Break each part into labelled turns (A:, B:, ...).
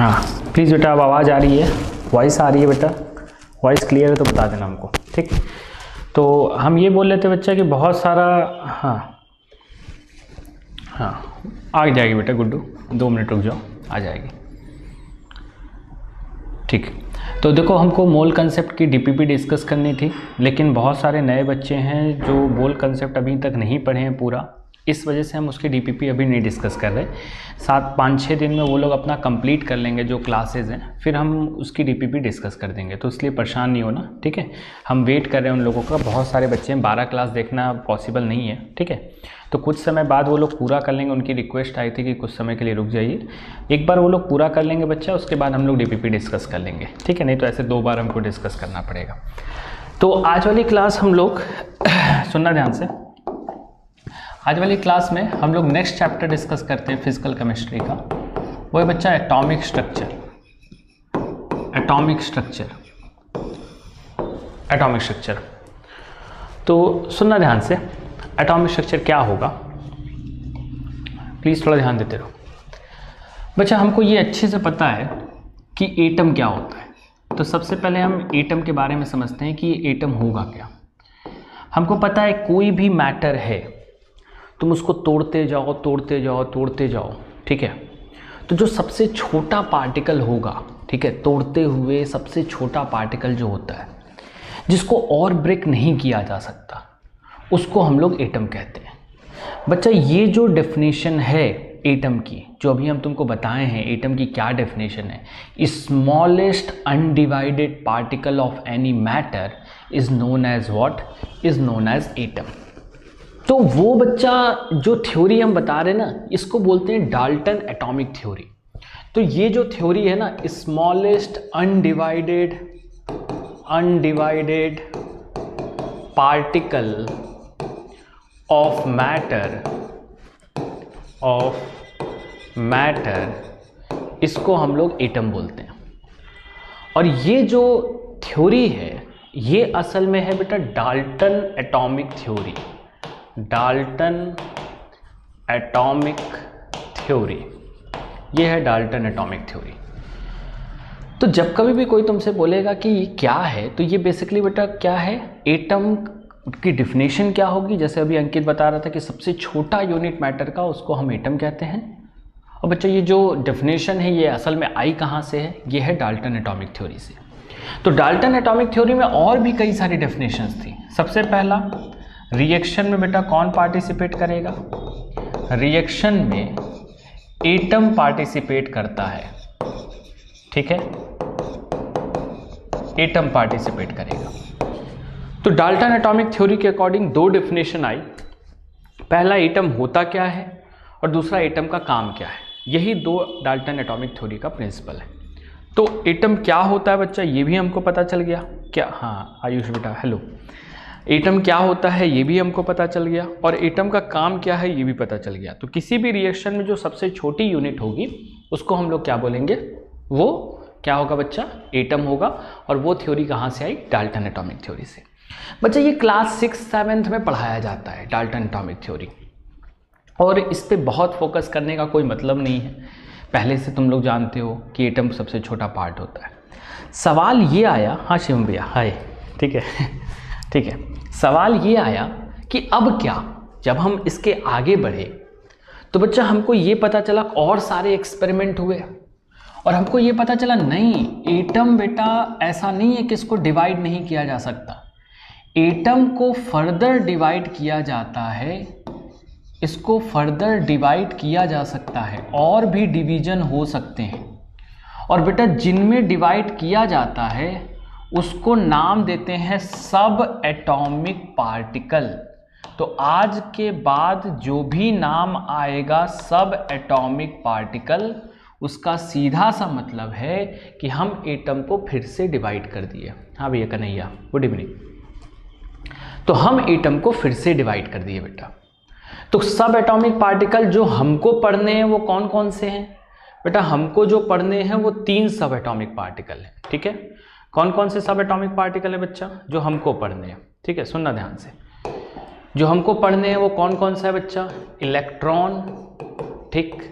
A: हाँ प्लीज़ बेटा, अब आवाज़ आ रही है, वॉइस आ रही है बेटा, वॉइस क्लियर है तो बता देना हमको, ठीक। तो हम ये बोल रहे थे बच्चा कि बहुत सारा, हाँ आ जाएगी बेटा गुड्डू, 2 मिनट रुक जाओ, आ जाएगी, ठीक। तो देखो, हमको मोल कंसेप्ट की डीपीपी डिस्कस करनी थी, लेकिन बहुत सारे नए बच्चे हैं जो मोल कंसेप्ट अभी तक नहीं पढ़े हैं पूरा, इस वजह से हम उसकी डीपीपी अभी नहीं डिस्कस कर रहे। 5-6 दिन में वो लोग अपना कंप्लीट कर लेंगे जो क्लासेस हैं, फिर हम उसकी डीपीपी डिस्कस कर देंगे, तो इसलिए परेशान नहीं होना, ठीक है। हम वेट कर रहे हैं उन लोगों का, बहुत सारे बच्चे हैं, 12 क्लास देखना पॉसिबल नहीं है, ठीक है। तो कुछ समय बाद वो लोग पूरा कर लेंगे, उनकी रिक्वेस्ट आई थी कि कुछ समय के लिए रुक जाइए, एक बार वो लोग पूरा कर लेंगे बच्चा, उसके बाद हम लोग डीपीपी डिस्कस कर लेंगे, ठीक है। नहीं तो ऐसे 2 बार हमको डिस्कस करना पड़ेगा। तो आज वाली क्लास हम लोग सुनना ध्यान से, आज वाली क्लास में हम लोग नेक्स्ट चैप्टर डिस्कस करते हैं फिजिकल केमिस्ट्री का, वो है बच्चा atomic structure. Atomic structure, atomic structure. तो सुनना ध्यान से, एटॉमिक स्ट्रक्चर क्या होगा, प्लीज़ थोड़ा ध्यान देते रहो बच्चा। हमको ये अच्छे से पता है कि एटम क्या होता है, तो सबसे पहले हम एटम के बारे में समझते हैं कि ये एटम होगा क्या। हमको पता है कोई भी मैटर है, तुम उसको तोड़ते जाओ तोड़ते जाओ तोड़ते जाओ, ठीक है, तो जो सबसे छोटा पार्टिकल होगा, ठीक है, तोड़ते हुए सबसे छोटा पार्टिकल जो होता है, जिसको और ब्रेक नहीं किया जा सकता, उसको हम लोग एटम कहते हैं। बच्चा ये जो डेफिनेशन है एटम की, जो अभी हम तुमको बताए हैं एटम की क्या डेफिनेशन है, smallest undivided particle of any matter is known as what, is known as atom. तो वो बच्चा जो थ्योरी हम बता रहे हैं ना, इसको बोलते हैं डाल्टन एटॉमिक थ्योरी। तो ये जो थ्योरी है ना, smallest undivided particle of matter, इसको हम लोग एटम बोलते हैं। और ये जो थ्योरी है, ये असल में है बेटा Dalton atomic theory, Dalton atomic theory, ये है डाल्टन एटॉमिक थ्योरी। तो जब कभी भी कोई तुमसे बोलेगा कि ये क्या है, तो ये बेसिकली बेटा क्या है, एटम की डिफिनेशन क्या होगी, जैसे अभी अंकित बता रहा था कि सबसे छोटा यूनिट मैटर का उसको हम एटम कहते हैं। और बच्चा ये जो डेफिनेशन है ये असल में आई कहाँ से है, ये है डाल्टन एटॉमिक थ्योरी से। तो डाल्टन एटॉमिक थ्योरी में और भी कई सारी डेफिनेशंस थी। सबसे पहला, रिएक्शन में बेटा कौन पार्टिसिपेट करेगा, रिएक्शन में एटम पार्टिसिपेट करता है, ठीक है, एटम पार्टिसिपेट करेगा। तो डाल्टन एटॉमिक थ्योरी के अकॉर्डिंग 2 डेफिनेशन आई, पहला एटम होता क्या है और दूसरा एटम का काम क्या है। यही 2 डाल्टन एटॉमिक थ्योरी का प्रिंसिपल है। तो एटम क्या होता है बच्चा, ये भी हमको पता चल गया क्या, हाँ आयुष बेटा हेलो, एटम क्या होता है ये भी हमको पता चल गया, और एटम का काम क्या है ये भी पता चल गया। तो किसी भी रिएक्शन में जो सबसे छोटी यूनिट होगी उसको हम लोग क्या बोलेंगे, वो क्या होगा बच्चा, एटम होगा। और वो थ्योरी कहाँ से आई, डाल्टन एटॉमिक थ्योरी से। बच्चा ये क्लास 6-7 में पढ़ाया जाता है डाल्टन एटॉमिक थ्योरी, और इस पर बहुत फोकस करने का कोई मतलब नहीं है, पहले से तुम लोग जानते हो कि एटम सबसे छोटा पार्ट होता है। सवाल ये आया, हाँ शिवम भैया हाय, ठीक है ठीक है, सवाल ये आया कि अब क्या, जब हम इसके आगे बढ़े तो बच्चा हमको ये पता चला और सारे एक्सपेरिमेंट हुए, और हमको ये पता चला नहीं, एटम बेटा ऐसा नहीं है कि इसको डिवाइड नहीं किया जा सकता, एटम को फर्दर डिवाइड किया जाता है, इसको फर्दर डिवाइड किया जा सकता है, और भी डिवीजन हो सकते हैं। और बेटा जिनमें डिवाइड किया जाता है उसको नाम देते हैं सब एटॉमिक पार्टिकल। तो आज के बाद जो भी नाम आएगा सब एटॉमिक पार्टिकल, उसका सीधा सा मतलब है कि हम एटम को फिर से डिवाइड कर दिए। हाँ भैया कन्हैया गुड इवनिंग। तो हम एटम को फिर से डिवाइड कर दिए बेटा। तो सब एटॉमिक पार्टिकल जो हमको पढ़ने हैं वो कौन कौन से हैं बेटा, हमको जो पढ़ने हैं वो 3 सब एटॉमिक पार्टिकल हैं, ठीक है। कौन कौन से सब एटॉमिक पार्टिकल है बच्चा जो हमको पढ़ने हैं, ठीक है, सुनना ध्यान से। जो हमको पढ़ने हैं वो कौन कौन सा है बच्चा, इलेक्ट्रॉन, ठीक।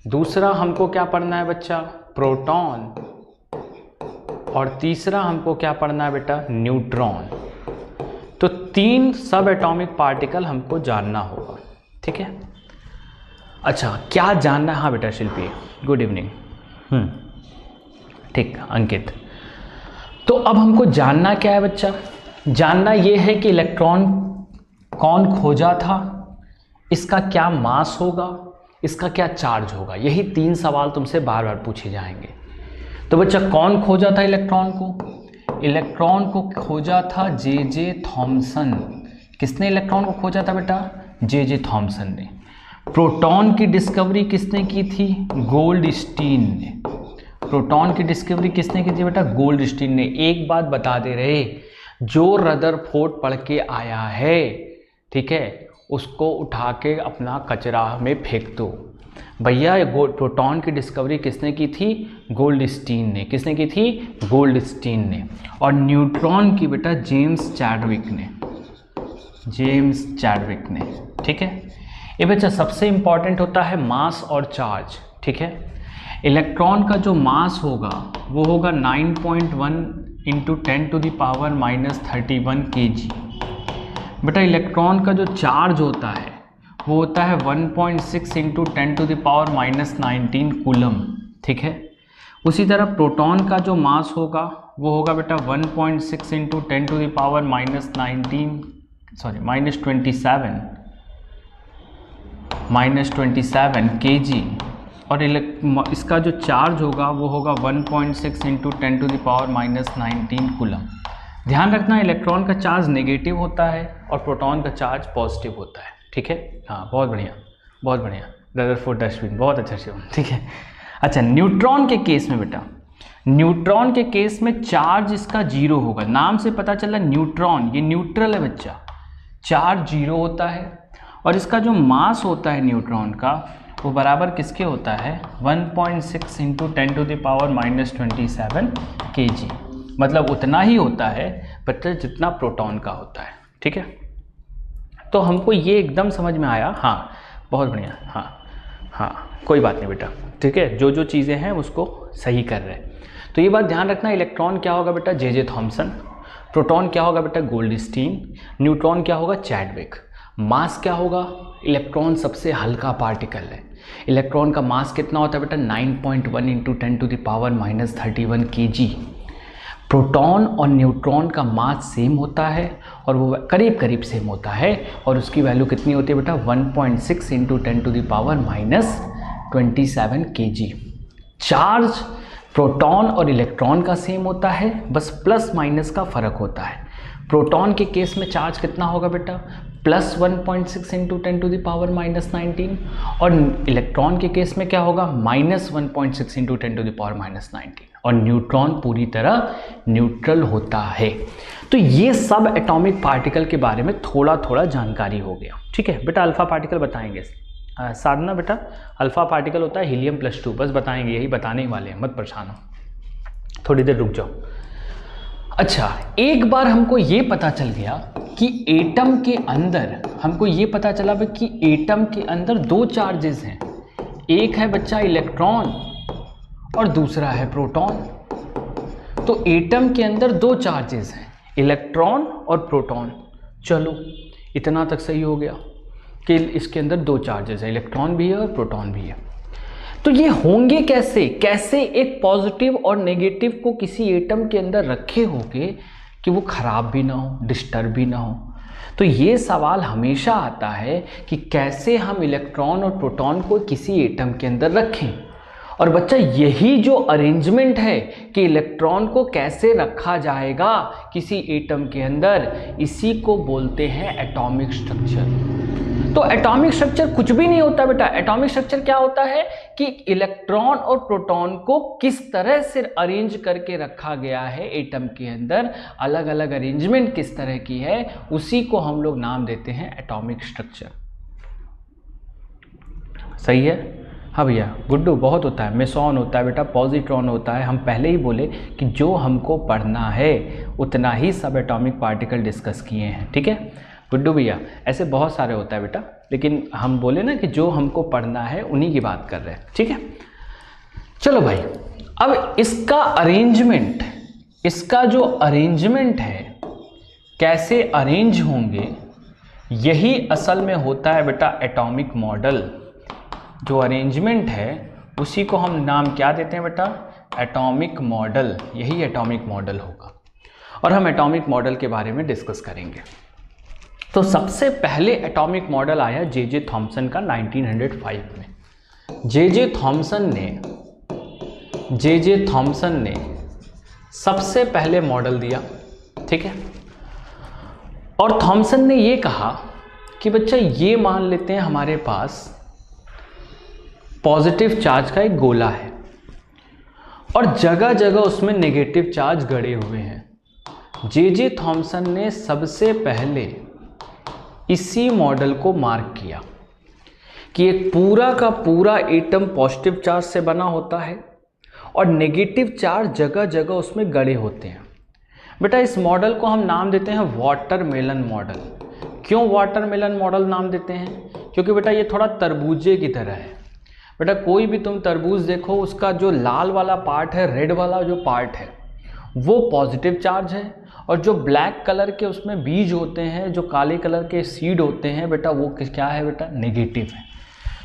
A: दूसरा हमको क्या पढ़ना है बच्चा, प्रोटॉन और तीसरा हमको क्या पढ़ना है बेटा, न्यूट्रॉन। तो 3 सब एटॉमिक पार्टिकल हमको जानना होगा, ठीक है। अच्छा, क्या जानना है? हाँ बेटा शिल्पी, गुड इवनिंग। ठीक, अंकित। तो अब हमको जानना क्या है बच्चा? जानना ये है कि इलेक्ट्रॉन कौन खोजा था, इसका क्या मास होगा, इसका क्या चार्ज होगा। यही 3 सवाल तुमसे बार बार पूछे जाएंगे। तो बच्चा, कौन खोजा था इलेक्ट्रॉन को? इलेक्ट्रॉन को खोजा था जे थॉमसन। किसने इलेक्ट्रॉन को खोजा था बेटा? जे थॉमसन ने। प्रोटॉन की डिस्कवरी किसने की थी? गोल्डस्टीन ने। प्रोटॉन की डिस्कवरी किसने की थी बेटा? गोल्डस्टीन ने। एक बात बता दे रहे, जो रदरफोर्ड पढ़ के आया है, ठीक है, उसको उठा के अपना कचरा में फेंक दो। भैया प्रोटॉन की डिस्कवरी किसने की थी? गोल्डस्टीन ने। किसने की थी? गोल्डस्टीन ने। और न्यूट्रॉन की बेटा जेम्स चैडविक ने। जेम्स चैडविक ने, ठीक है। ये बच्चा सबसे इंपॉर्टेंट होता है मास और चार्ज, ठीक है। इलेक्ट्रॉन का जो मास होगा वो होगा 9.1 इंटू 10⁻³ kg। बेटा इलेक्ट्रॉन का जो चार्ज होता है वो होता है 1.6 इंटू 10⁻19 कूलम, ठीक है। उसी तरह प्रोटॉन का जो मास होगा वो होगा बेटा 1.6 इंटू 10⁻27 kg। और इसका जो चार्ज होगा वो होगा 1.6 इंटू 10⁻19 कूलम। ध्यान रखना, इलेक्ट्रॉन का चार्ज नेगेटिव होता है और प्रोटॉन का चार्ज पॉजिटिव होता है, ठीक है। हाँ, बहुत बढ़िया, बहुत बढ़िया। रदरफोर्ड डस्टबिन, बहुत अच्छा शिवम, ठीक है। अच्छा, न्यूट्रॉन के केस में बेटा, न्यूट्रॉन के केस में चार्ज इसका 0 होगा। नाम से पता चला न्यूट्रॉन, ये न्यूट्रल है बच्चा, चार्ज 0 होता है। और इसका जो मास होता है न्यूट्रॉन का वो बराबर किसके होता है? 1.6 इंटू 10⁻27 kg। मतलब उतना ही होता है बच्चा जितना प्रोटॉन का होता है, ठीक है। तो हमको ये एकदम समझ में आया। हाँ, बहुत बढ़िया। हाँ, कोई बात नहीं बेटा, ठीक है। जो जो चीज़ें हैं उसको सही कर रहे हैं। तो ये बात ध्यान रखना, इलेक्ट्रॉन क्या होगा बेटा? J Thomson. प्रोटॉन क्या होगा बेटा? गोल्डस्टीन। न्यूट्रॉन क्या होगा? चैडविक। मास क्या होगा? इलेक्ट्रॉन सबसे हल्का पार्टिकल है। इलेक्ट्रॉन का मास कितना होता है बेटा? 9.1 इंटू 10⁻31 kg। प्रोटॉन और न्यूट्रॉन का मास सेम होता है और वो करीब करीब सेम होता है, और उसकी वैल्यू कितनी होती है बेटा? 1.6 इंटू 10⁻27 kg। चार्ज प्रोटॉन और इलेक्ट्रॉन का सेम होता है, बस प्लस माइनस का फर्क होता है। प्रोटॉन के केस में चार्ज कितना होगा बेटा? Plus 1.6 into 10⁻19। और इलेक्ट्रॉन के केस में क्या होगा? Minus 1.6 into 10⁻19। और न्यूट्रॉन पूरी तरह न्यूट्रल होता है। तो ये सब एटॉमिक पार्टिकल के बारे में थोड़ा थोड़ा जानकारी हो गया, ठीक है बेटा। अल्फा पार्टिकल बताएंगे साधना बेटा, अल्फा पार्टिकल होता है हीलियम +2, बस बताएंगे, यही बताने ही वाले हैं, मत परेशान हो, थोड़ी देर रुक जाओ। अच्छा, एक बार हमको ये पता चल गया कि एटम के अंदर, हमको ये पता चला कि एटम के अंदर 2 चार्जेस हैं। एक है बच्चा इलेक्ट्रॉन और दूसरा है प्रोटॉन। तो एटम के अंदर 2 चार्जेस हैं, इलेक्ट्रॉन और प्रोटॉन। चलो, इतना तक सही हो गया कि इसके अंदर 2 चार्जेस हैं, इलेक्ट्रॉन भी है और प्रोटॉन भी है। तो ये होंगे कैसे? कैसे एक पॉजिटिव और नेगेटिव को किसी एटम के अंदर रखे होंगे कि वो खराब भी ना हो, डिस्टर्ब भी ना हो। तो ये सवाल हमेशा आता है कि कैसे हम इलेक्ट्रॉन और प्रोटॉन को किसी एटम के अंदर रखें। और बच्चा, यही जो अरेंजमेंट है कि इलेक्ट्रॉन को कैसे रखा जाएगा किसी एटम के अंदर, इसी को बोलते हैं एटॉमिक स्ट्रक्चर। तो एटॉमिक स्ट्रक्चर कुछ भी नहीं होता बेटा। एटॉमिक स्ट्रक्चर क्या होता है कि इलेक्ट्रॉन और प्रोटॉन को किस तरह से अरेंज करके रखा गया है एटम के अंदर, अलग अलग अरेंजमेंट किस तरह की है, उसी को हम लोग नाम देते हैं एटॉमिक स्ट्रक्चर। सही है? हाँ भैया, गुड्डू, बहुत होता है, मेसॉन होता है बेटा, पॉजिट्रॉन होता है। हम पहले ही बोले कि जो हमको पढ़ना है उतना ही सब एटॉमिक पार्टिकल डिस्कस किए हैं, ठीक है गुड्डू भैया। ऐसे बहुत सारे होता है बेटा, लेकिन हम बोले ना कि जो हमको पढ़ना है उन्हीं की बात कर रहे हैं, ठीक है। चलो भाई, अब इसका अरेंजमेंट, इसका जो अरेंजमेंट है, कैसे अरेंज होंगे, यही असल में होता है बेटा एटॉमिक मॉडल। जो अरेंजमेंट है उसी को हम नाम क्या देते हैं बेटा, एटॉमिक मॉडल। यही एटॉमिक मॉडल होगा और हम एटॉमिक मॉडल के बारे में डिस्कस करेंगे। तो सबसे पहले एटॉमिक मॉडल आया जे थॉमसन का 1905 में। जे थॉमसन ने सबसे पहले मॉडल दिया, ठीक है। और थॉमसन ने ये कहा कि बच्चा ये मान लेते हैं हमारे पास पॉजिटिव चार्ज का एक गोला है और जगह जगह उसमें नेगेटिव चार्ज गड़े हुए हैं। जे थॉमसन ने सबसे पहले इसी मॉडल को मार्क किया कि एक पूरा का पूरा एटम पॉजिटिव चार्ज से बना होता है और नेगेटिव चार्ज जगह जगह उसमें गड़े होते हैं। बेटा इस मॉडल को हम नाम देते हैं वाटरमेलन मॉडल। क्यों वाटरमेलन मॉडल नाम देते हैं? क्योंकि बेटा ये थोड़ा तरबूजे की तरह है। बेटा कोई भी तुम तरबूज देखो, उसका जो लाल वाला पार्ट है, रेड वाला जो पार्ट है, वो पॉजिटिव चार्ज है और जो ब्लैक कलर के उसमें बीज होते हैं, जो काले कलर के सीड होते हैं बेटा, वो क्या है बेटा, नेगेटिव है।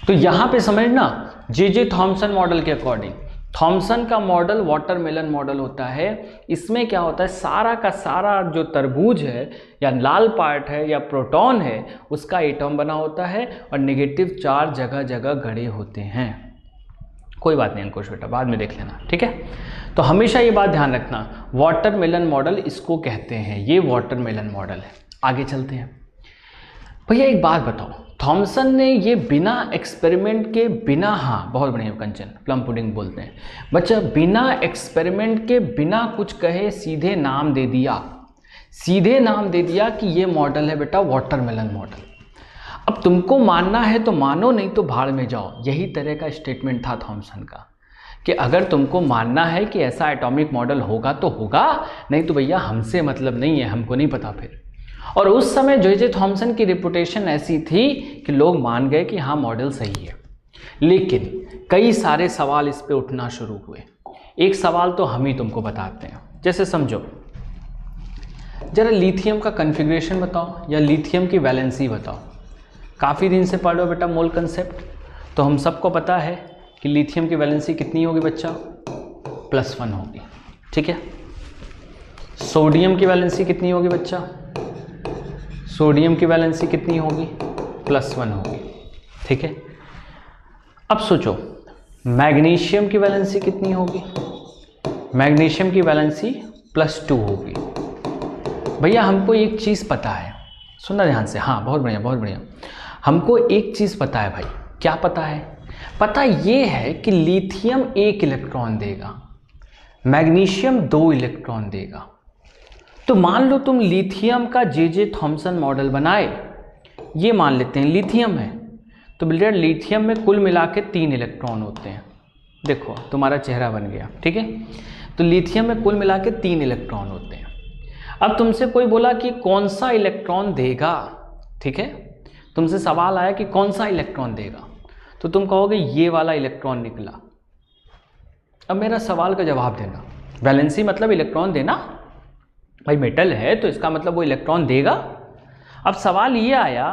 A: तो यहाँ पे समझना, जे थॉमसन मॉडल के अकॉर्डिंग थॉमसन का मॉडल वाटरमेलन मॉडल होता है। इसमें क्या होता है, सारा का सारा जो तरबूज है या लाल पार्ट है या प्रोटॉन है, उसका एटम बना होता है और नेगेटिव चार्ज जगह जगह गड़े होते हैं। कोई बात नहीं अंकुश बेटा, बाद में देख लेना, ठीक है। तो हमेशा ये बात ध्यान रखना, वाटरमेलन मॉडल इसको कहते हैं, ये वाटरमेलन मॉडल है। आगे चलते हैं। भैया एक बात बताओ, थॉमसन ने ये बिना एक्सपेरिमेंट के, बिना, हाँ बहुत बढ़िया कंचन, प्लम पुडिंग बोलते हैं बच्चा, बिना एक्सपेरिमेंट के, बिना कुछ कहे सीधे नाम दे दिया, सीधे नाम दे दिया कि ये मॉडल है बेटा वाटरमेलन मॉडल। अब तुमको मानना है तो मानो, नहीं तो भाड़ में जाओ। यही तरह का स्टेटमेंट था थॉमसन का कि अगर तुमको मानना है कि ऐसा एटॉमिक मॉडल होगा तो होगा, नहीं तो भैया हमसे मतलब नहीं है, हमको नहीं पता फिर। और उस समय जे थॉमसन की रिपुटेशन ऐसी थी कि लोग मान गए कि हाँ मॉडल सही है। लेकिन कई सारे सवाल इस पे उठना शुरू हुए। एक सवाल तो हम ही तुमको बताते हैं। जैसे समझो, जरा लिथियम का कॉन्फ़िगरेशन बताओ या लिथियम की वैलेंसी बताओ। काफ़ी दिन से पढ़ रहे हो बेटा मोल कंसेप्ट, तो हम सबको पता है कि लिथियम की वैलेंसी कितनी होगी बच्चा, +1 होगी, ठीक है। सोडियम की वैलेंसी कितनी होगी बच्चा, सोडियम की वैलेंसी कितनी होगी, +1 होगी, ठीक है। अब सोचो मैग्नीशियम की वैलेंसी कितनी होगी, मैग्नीशियम की वैलेंसी +2 होगी। भैया हमको एक चीज़ पता है, सुनना ध्यान से, हाँ बहुत बढ़िया बहुत बढ़िया। हमको एक चीज़ पता है भाई, क्या पता है? पता ये है कि लिथियम 1 इलेक्ट्रॉन देगा, मैग्नीशियम 2 इलेक्ट्रॉन देगा। तो मान लो तुम लिथियम का जे थॉमसन मॉडल बनाए, ये मान लेते हैं लिथियम है, तो बेटा लिथियम में कुल मिला के 3 इलेक्ट्रॉन होते हैं। देखो तुम्हारा चेहरा बन गया, ठीक है। तो लिथियम में कुल मिला के 3 इलेक्ट्रॉन होते हैं। अब तुमसे कोई बोला कि कौन सा इलेक्ट्रॉन देगा, ठीक है, तुमसे सवाल आया कि कौन सा इलेक्ट्रॉन देगा, तो तुम कहोगे ये वाला इलेक्ट्रॉन निकला। अब मेरा सवाल का जवाब देना, वैलेंसी मतलब इलेक्ट्रॉन देना, भाई मेटल है तो इसका मतलब वो इलेक्ट्रॉन देगा। अब सवाल ये आया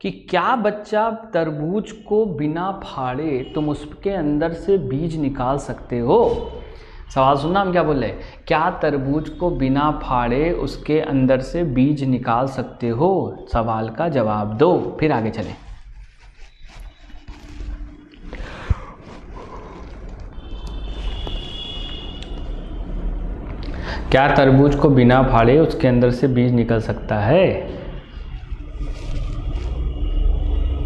A: कि क्या बच्चा तरबूज को बिना फाड़े तुम उसके अंदर से बीज निकाल सकते हो? सवाल सुनना हम क्या बोल रहे हैं, क्या तरबूज को बिना फाड़े उसके अंदर से बीज निकाल सकते हो? सवाल का जवाब दो, फिर आगे चलें। क्या तरबूज को बिना फाड़े उसके अंदर से बीज निकल सकता है?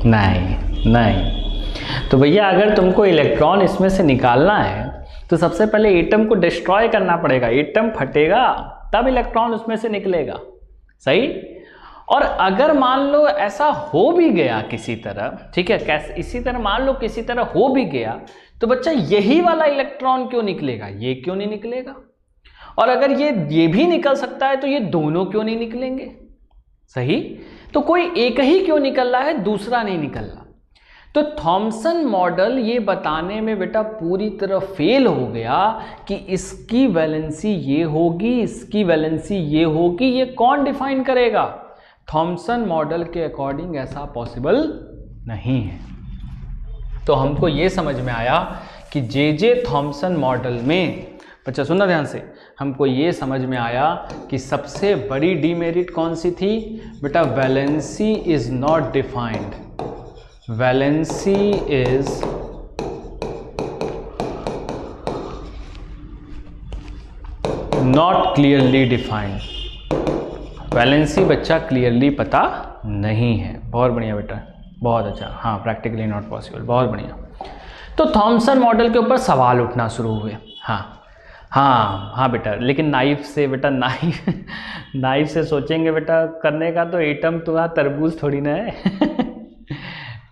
A: नहीं। तो भैया अगर तुमको इलेक्ट्रॉन इसमें से निकालना है तो सबसे पहले एटम को डिस्ट्रॉय करना पड़ेगा, एटम फटेगा तब इलेक्ट्रॉन उसमें से निकलेगा, सही। और अगर मान लो ऐसा हो भी गया किसी तरह, ठीक है, कैसे, इसी तरह मान लो किसी तरह हो भी गया, तो बच्चा यही वाला इलेक्ट्रॉन क्यों निकलेगा, ये क्यों नहीं निकलेगा? और अगर ये भी निकल सकता है तो ये दोनों क्यों नहीं निकलेंगे, सही। तो कोई एक ही क्यों निकल रहा है, दूसरा नहीं निकल रहा। तो थॉमसन मॉडल ये बताने में बेटा पूरी तरह फेल हो गया कि इसकी वैलेंसी ये होगी, इसकी वैलेंसी ये होगी, ये कौन डिफाइन करेगा? थॉमसन मॉडल के अकॉर्डिंग ऐसा पॉसिबल नहीं है। तो हमको ये समझ में आया कि जे थॉमसन मॉडल में, बच्चा सुनना ध्यान से, हमको ये समझ में आया कि सबसे बड़ी डीमेरिट कौन सी थी बेटा? Valency is not defined, valency is not clearly defined. Valency बच्चा क्लियरली पता नहीं है। बहुत बढ़िया बेटा, बहुत अच्छा। हाँ, प्रैक्टिकली नॉट पॉसिबल, बहुत बढ़िया। तो थॉमसन मॉडल के ऊपर सवाल उठना शुरू हुए। हाँ बेटा, लेकिन नाइफ से बेटा, नाइफ से सोचेंगे बेटा करने का, तो एटम तो यहाँ तरबूज थोड़ी ना है।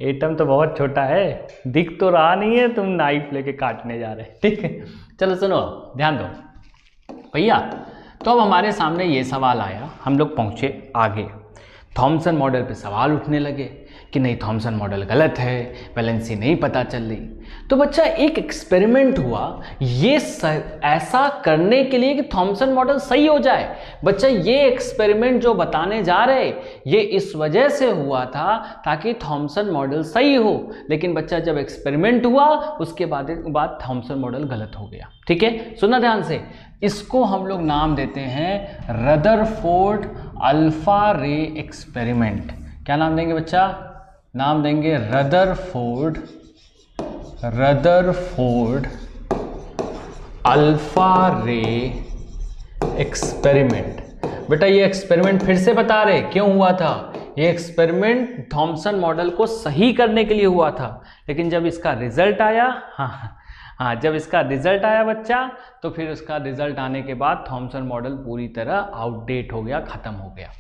A: एटम तो बहुत छोटा है, दिख तो रहा नहीं है, तुम नाइफ लेके काटने जा रहे हैं। ठीक है, चलो सुनो, ध्यान दो भैया। तो अब हमारे सामने ये सवाल आया, हम लोग पहुँचे आगे, थॉमसन मॉडल पे सवाल उठने लगे कि नहीं, थॉमसन मॉडल गलत है, वैलेंसी नहीं पता चल रही। तो बच्चा एक एक्सपेरिमेंट हुआ ये ऐसा करने के लिए कि थॉमसन मॉडल सही हो जाए। बच्चा ये एक्सपेरिमेंट जो बताने जा रहे ये इस वजह से हुआ था ताकि थॉमसन मॉडल सही हो, लेकिन बच्चा जब एक्सपेरिमेंट हुआ उसके बाद थॉमसन मॉडल गलत हो गया। ठीक है, सुनना ध्यान से, इसको हम लोग नाम देते हैं रदरफोर्ड अल्फा रे एक्सपेरिमेंट। क्या नाम देंगे बच्चा? नाम देंगे रदरफोर्ड अल्फा रे एक्सपेरिमेंट। बेटा ये एक्सपेरिमेंट फिर से बता रहे क्यों हुआ था। ये एक्सपेरिमेंट थॉमसन मॉडल को सही करने के लिए हुआ था, लेकिन जब इसका रिजल्ट आया, जब इसका रिजल्ट आया बच्चा, तो फिर उसका रिजल्ट आने के बाद थॉमसन मॉडल पूरी तरह आउटडेट हो गया, खत्म हो गया।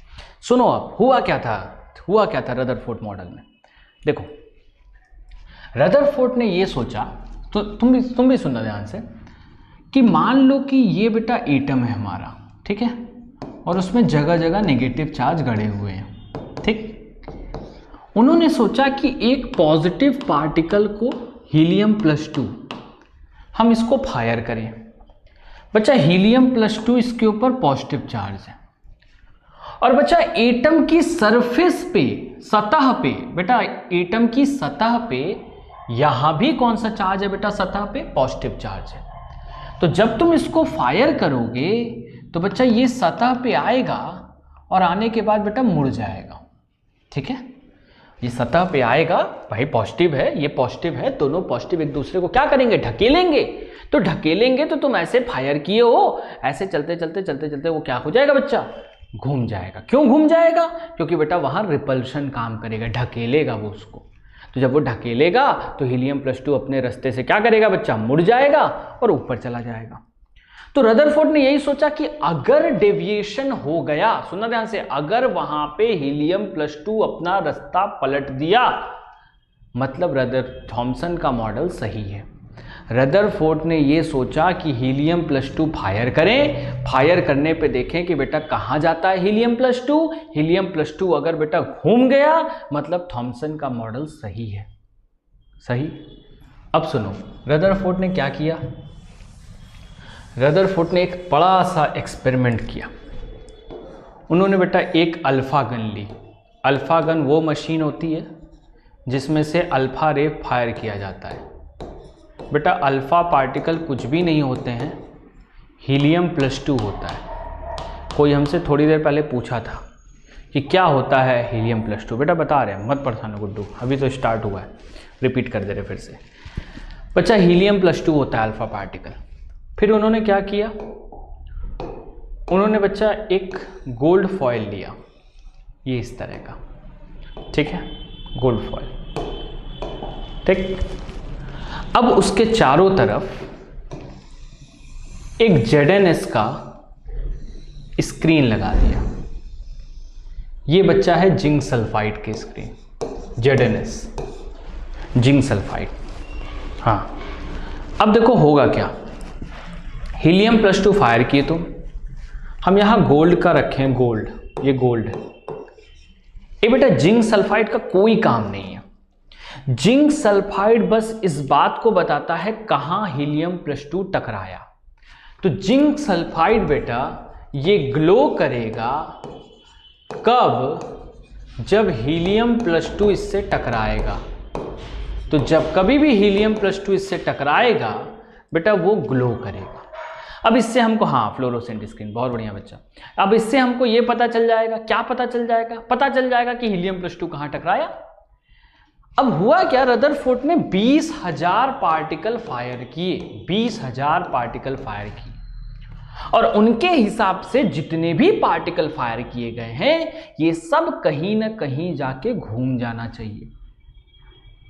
A: सुनो अब हुआ क्या था रदरफोर्ड मॉडल में। देखो, रदरफोर्ड ने ये सोचा, तो तुम भी सुनना ध्यान से, कि मान लो कि ये बेटा एटम है हमारा, ठीक है, और उसमें जगह जगह नेगेटिव चार्ज गड़े हुए हैं। ठीक, उन्होंने सोचा कि एक पॉजिटिव पार्टिकल को हीलियम+2 हम इसको फायर करें। बच्चा हीलियम+2 इसके ऊपर पॉजिटिव चार्ज है, और बच्चा एटम की सरफेस पे, सतह पे, बेटा एटम की सतह पे यहां भी कौन सा चार्ज है बेटा? सतह पे पॉजिटिव चार्ज है। तो जब तुम इसको फायर करोगे तो बच्चा ये सतह पे आएगा और आने के बाद बेटा मुड़ जाएगा। ठीक है, ये सतह पे आएगा, भाई पॉजिटिव है, ये पॉजिटिव है, दोनों पॉजिटिव एक दूसरे को क्या करेंगे? ढकेलेंगे। तो ढकेलेंगे तो तुम ऐसे फायर किए हो, ऐसे चलते चलते वो क्या हो जाएगा बच्चा? घूम जाएगा। क्यों घूम जाएगा? क्योंकि बेटा वहां रिपल्शन काम करेगा, ढकेलेगा वो उसको। तो जब वो ढकेलेगा तो हीलियम+2 अपने रास्ते से क्या करेगा बच्चा? मुड़ जाएगा और ऊपर चला जाएगा। तो रदरफोर्ड ने यही सोचा कि अगर डेविएशन हो गया, सुनना ध्यान से, अगर वहां पे हीलियम+2 अपना रास्ता पलट दिया, मतलब थॉमसन का मॉडल सही है। रदरफोर्ड ने ये सोचा कि हीलियम+2 फायर करें, फायर करने पे देखें कि बेटा कहाँ जाता है हीलियम+2। हीलियम+2 अगर बेटा घूम गया मतलब थॉमसन का मॉडल सही है। सही। अब सुनो रदरफोर्ड ने क्या किया। रदरफोर्ड ने एक बड़ा सा एक्सपेरिमेंट किया। उन्होंने बेटा एक अल्फा गन ली। अल्फा गन वो मशीन होती है जिसमें से अल्फा रे फायर किया जाता है। बेटा अल्फा पार्टिकल कुछ भी नहीं होते हैं, हीलियम+2 होता है। कोई हमसे थोड़ी देर पहले पूछा था कि क्या होता है हीलियम+2। बेटा बता रहे हैं, मत परेशान हो गुड्डू, अभी तो स्टार्ट हुआ है, रिपीट कर दे रहे फिर से। बच्चा हीलियम+2 होता है अल्फा पार्टिकल। फिर उन्होंने क्या किया, उन्होंने बच्चा एक गोल्ड फॉयल लिया, ये इस तरह का, ठीक है, गोल्ड फॉयल, ठीक। अब उसके चारों तरफ एक ZnS का स्क्रीन लगा दिया। ये बच्चा है जिंक सल्फाइड की स्क्रीन, ZnS जिंक सल्फाइड। हाँ, अब देखो होगा क्या। हीलियम+2 फायर किए तुम, हम यहां गोल्ड का रखें, गोल्ड, ये गोल्ड है। ये बेटा जिंक सल्फाइड का कोई काम नहीं है। जिंक सल्फाइड बस इस बात को बताता है कहां He+2 टकराया। तो जिंक सल्फाइड बेटा ये ग्लो करेगा कब? जब He+2 इससे टकराएगा। तो जब कभी भी He+2 इससे टकराएगा बेटा वो ग्लो करेगा। अब इससे हमको, हाँ फ्लोरोसेंट स्क्रीन, बहुत बढ़िया बच्चा। अब इससे हमको ये पता चल जाएगा, क्या पता चल जाएगा? पता चल जाएगा कि He+2 कहाँ टकराया। अब हुआ क्या, रदरफोर्ड ने 20,000 पार्टिकल फायर किए, 20,000 पार्टिकल फायर किए, और उनके हिसाब से जितने भी पार्टिकल फायर किए गए हैं ये सब कहीं ना कहीं जाके घूम जाना चाहिए।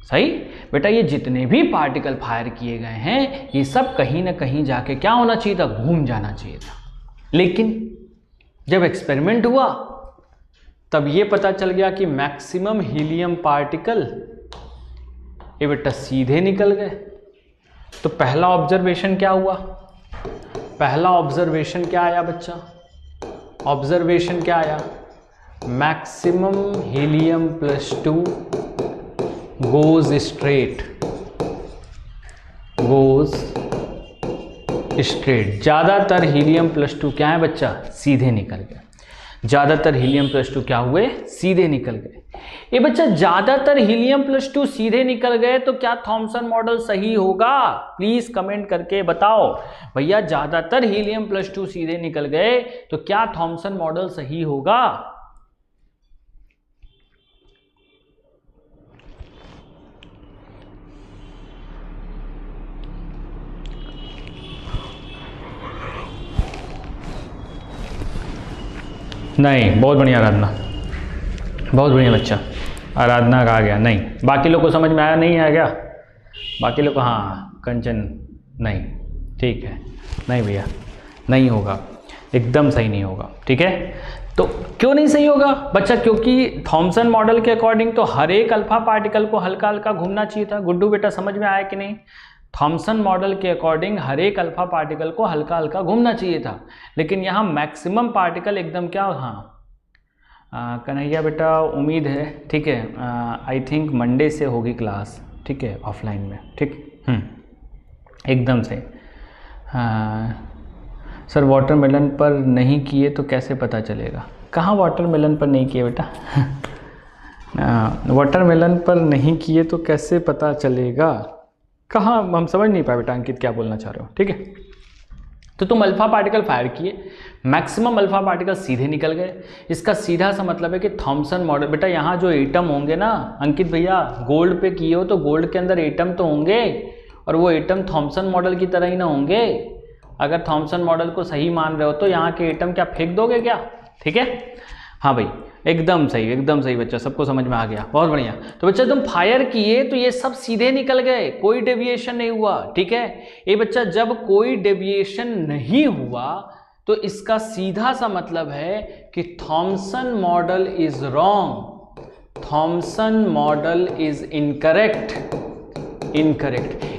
A: सही बेटा, ये जितने भी पार्टिकल फायर किए गए हैं ये सब कहीं ना कहीं जाके क्या होना चाहिए था? घूम जाना चाहिए था। लेकिन जब एक्सपेरिमेंट हुआ तब ये पता चल गया कि मैक्सिमम हीलियम पार्टिकल ये बेटा सीधे निकल गए। तो पहला ऑब्जर्वेशन क्या हुआ? पहला ऑब्जर्वेशन क्या आया बच्चा? ऑब्जर्वेशन क्या आया? Maximum He+2 goes straight, goes straight. ज्यादातर He+2 क्या है बच्चा? सीधे निकल गए। ज्यादातर He+2 क्या हुए? सीधे निकल गए। ये बच्चा ज्यादातर He+2 सीधे निकल गए तो क्या थॉमसन मॉडल सही होगा? प्लीज कमेंट करके बताओ भैया, ज्यादातर He+2 सीधे निकल गए तो क्या थॉमसन मॉडल सही होगा? नहीं। बहुत बढ़िया आराधना, बहुत बढ़िया बच्चा। आराधना कहा गया नहीं। बाकी लोग को समझ में आया? नहीं आया क्या बाकी लोग को? हाँ कंचन नहीं, ठीक है। नहीं भैया नहीं होगा, एकदम सही नहीं होगा। ठीक है, तो क्यों नहीं सही होगा बच्चा? क्योंकि थॉमसन मॉडल के अकॉर्डिंग तो हर एक अल्फा पार्टिकल को हल्का हल्का घूमना चाहिए था। गुड्डू बेटा समझ में आया कि नहीं? थॉमसन मॉडल के अकॉर्डिंग हर एक अल्फा पार्टिकल को हल्का हल्का घूमना चाहिए था, लेकिन यहाँ मैक्सिमम पार्टिकल एकदम क्या, हाँ कन्हैया बेटा उम्मीद है, ठीक है। आई थिंक मंडे से होगी क्लास, ठीक है, ऑफलाइन में, ठीक। एकदम से। सर वाटरमेलन पर नहीं किए तो कैसे पता चलेगा? कहाँ वाटरमेलन पर नहीं किए बेटा? वाटरमेलन पर नहीं किए तो कैसे पता चलेगा? कहाँ, हम समझ नहीं पाए बेटा अंकित क्या बोलना चाह रहे हो। ठीक है, तो तुम अल्फा पार्टिकल फायर किए, मैक्सिमम अल्फा पार्टिकल सीधे निकल गए। इसका सीधा सा मतलब है कि थॉमसन मॉडल, बेटा यहाँ जो एटम होंगे ना अंकित भैया, गोल्ड पे किए हो तो गोल्ड के अंदर एटम तो होंगे, और वो एटम थॉमसन मॉडल की तरह ही ना होंगे। अगर थॉमसन मॉडल को सही मान रहे हो तो यहाँ के एटम क्या फेंक दोगे क्या? ठीक है, हाँ भाई एकदम सही बच्चा, सबको समझ में आ गया, बहुत बढ़िया। तो बच्चा तुम फायर किए तो ये सब सीधे निकल गए, कोई डेविएशन नहीं हुआ। ठीक है, ये बच्चा जब कोई डेविएशन नहीं हुआ तो इसका सीधा सा मतलब है कि Thompson model is wrong, Thompson model is incorrect.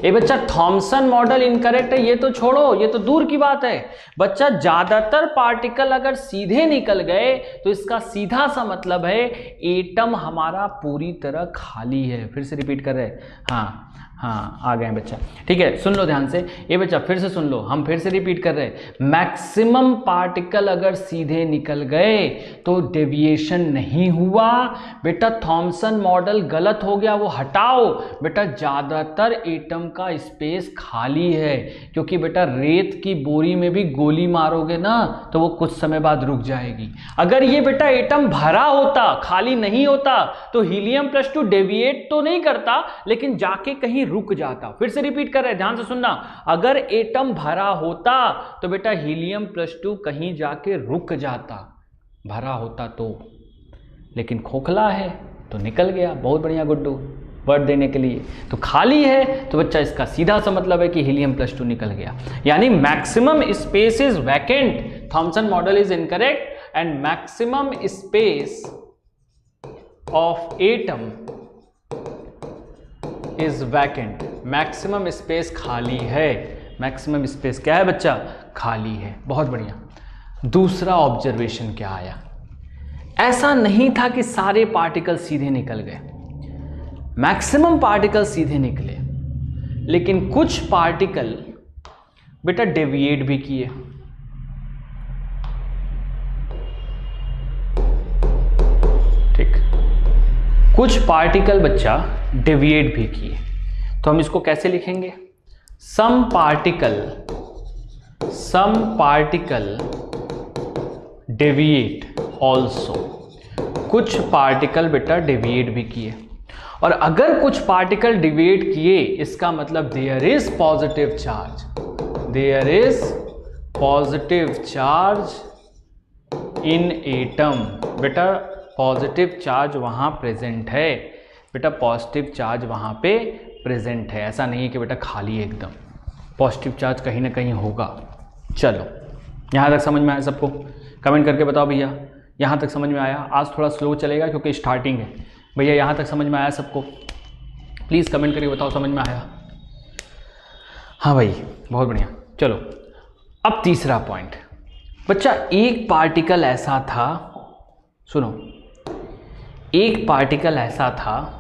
A: ये बच्चा थॉमसन मॉडल इनकरेक्ट है ये तो छोड़ो, ये तो दूर की बात है बच्चा। ज्यादातर पार्टिकल अगर सीधे निकल गए तो इसका सीधा सा मतलब है एटम हमारा पूरी तरह खाली है। फिर से रिपीट कर रहे हैं, हाँ आ गए बच्चा। ठीक है, सुन लो ध्यान से, ये बच्चा फिर से सुन लो, हम फिर से रिपीट कर रहे हैं। मैक्सिमम पार्टिकल अगर सीधे निकल गए तो डेविएशन नहीं हुआ बेटा, थॉमसन मॉडल गलत हो गया, वो हटाओ बेटा। ज्यादातर एटम का स्पेस खाली है, क्योंकि बेटा रेत की बोरी में भी गोली मारोगे ना तो वो कुछ समय बाद रुक जाएगी। अगर ये बेटा एटम भरा होता, खाली नहीं होता, तो He+2 डेविएट तो नहीं करता लेकिन जाके कहीं रुक जाता। फिर से रिपीट कर रहे हैं, ध्यान से सुनना। अगर एटम भरा होता तो बेटा He+2 कहीं जाके रुक जाता, भरा होता तो, लेकिन खोखला है तो निकल गया। बहुत बढ़िया गुड्डू, वर्ड देने के लिए। तो खाली है तो बच्चा इसका सीधा सा मतलब है कि He+2 निकल गया, यानी maximum space is vacant, Thompson model is incorrect and maximum space of atom is vacant. Maximum space खाली है, मैक्सिमम स्पेस क्या है बच्चा? खाली है। बहुत बढ़िया। दूसरा ऑब्जर्वेशन क्या आया? ऐसा नहीं था कि सारे पार्टिकल सीधे निकल गए। मैक्सिमम पार्टिकल सीधे निकले, लेकिन कुछ पार्टिकल बेटा डेविएट भी किए। ठीक, कुछ पार्टिकल बच्चा डेविएट भी किए, तो हम इसको कैसे लिखेंगे? सम पार्टिकल डेविएट ऑल्सो, कुछ पार्टिकल बेटा डेविएट भी किए। और अगर कुछ पार्टिकल डेविएट किए, इसका मतलब there is positive charge, there is positive charge in atom. बेटा पॉजिटिव चार्ज वहां प्रेजेंट है, बेटा पॉजिटिव चार्ज वहां पे प्रेजेंट है। ऐसा नहीं है कि बेटा खाली एकदम, पॉजिटिव चार्ज कहीं ना कहीं होगा। चलो यहां तक समझ में आया सबको? कमेंट करके बताओ भैया, यहाँ तक समझ में आया? आज थोड़ा स्लो चलेगा क्योंकि स्टार्टिंग है। भैया यहाँ तक समझ में आया सबको? प्लीज़ कमेंट करके बताओ समझ में आया? हाँ भाई, बहुत बढ़िया। चलो अब तीसरा पॉइंट बच्चा, एक पार्टिकल ऐसा था, सुनो, एक पार्टिकल ऐसा था